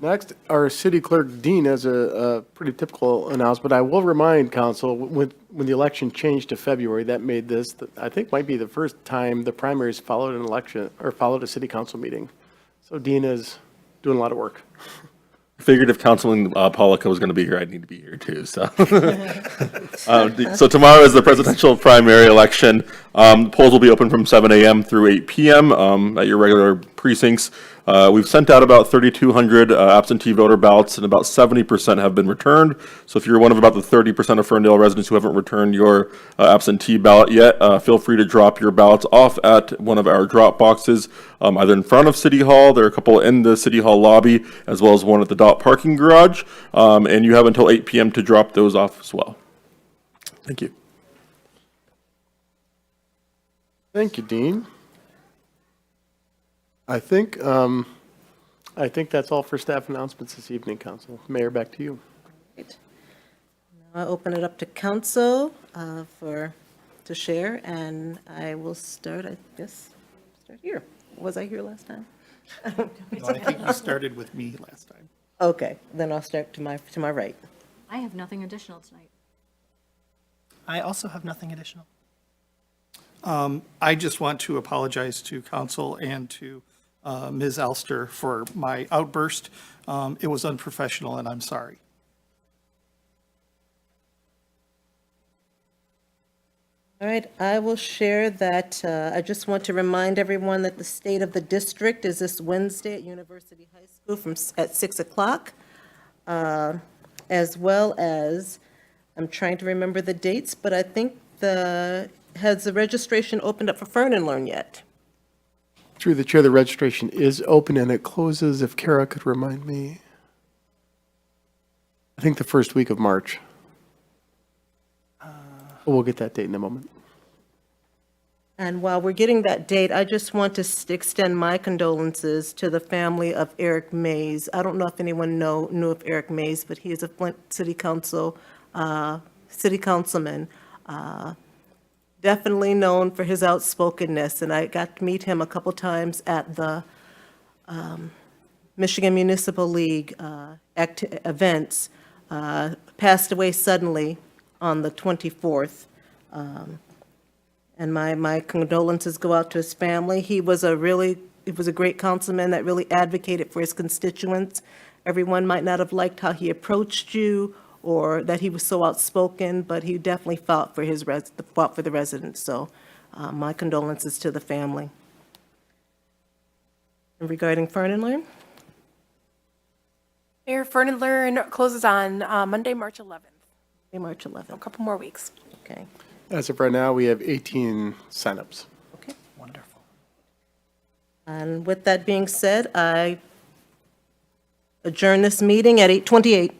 Speaker 15: Next, our city clerk, Dean, has a pretty typical announcement. I will remind council, when the election changed to February, that made this, I think, might be the first time the primaries followed an election, or followed a city council meeting. So Dean is doing a lot of work.
Speaker 2: Figured if Councilman Polika was going to be here, I'd need to be here too. So, so tomorrow is the presidential primary election. Polls will be open from 7 a.m. through 8 p.m. At your regular precincts. We've sent out about 3,200 absentee voter ballots, and about 70% have been returned. So if you're one of about the 30% of Ferndale residents who haven't returned your absentee ballot yet, feel free to drop your ballots off at one of our drop boxes, either in front of City Hall. There are a couple in the City Hall lobby, as well as one at the Dot parking garage. And you have until 8 p.m. to drop those off as well. Thank you.
Speaker 15: Thank you, Dean. I think that's all for staff announcements this evening, Council. Mayor, back to you.
Speaker 1: Right. Now I'll open it up to council to share, and I will start here. Was I here last time?
Speaker 5: No, I think you started with me last time.
Speaker 1: Okay, then I'll start to my right.
Speaker 4: I have nothing additional tonight.
Speaker 3: I also have nothing additional.
Speaker 5: I just want to apologize to council and to Ms. Elster for my outburst. It was unprofessional, and I'm sorry.
Speaker 1: All right, I will share that. I just want to remind everyone that the State of the District is this Wednesday at University High School at 6 o'clock, as well as, I'm trying to remember the dates, but I think has the registration opened up for Fern and Learn yet?
Speaker 15: Through the chair, the registration is open and it closes, if Kara could remind me, I think the first week of March. We'll get that date in a moment.
Speaker 1: And while we're getting that date, I just want to extend my condolences to the family of Eric Mays. I don't know if anyone knew of Eric Mays, but he is a Flint City Councilman, definitely known for his outspokenness, and I got to meet him a couple times at the Michigan Municipal League events. Passed away suddenly on the 24th. And my condolences go out to his family. He was a great councilman that really advocated for his constituents. Everyone might not have liked how he approached you or that he was so outspoken, but he definitely fought for the residents. So my condolences to the family. And regarding Fern and Learn?
Speaker 19: Mayor, Fern and Learn closes on Monday, March 11th.
Speaker 1: March 11th.
Speaker 19: A couple more weeks.
Speaker 1: Okay.
Speaker 15: As of right now, we have 18 signups.
Speaker 1: Okay.
Speaker 5: Wonderful.
Speaker 1: And with that being said, I adjourn this meeting at 8:28.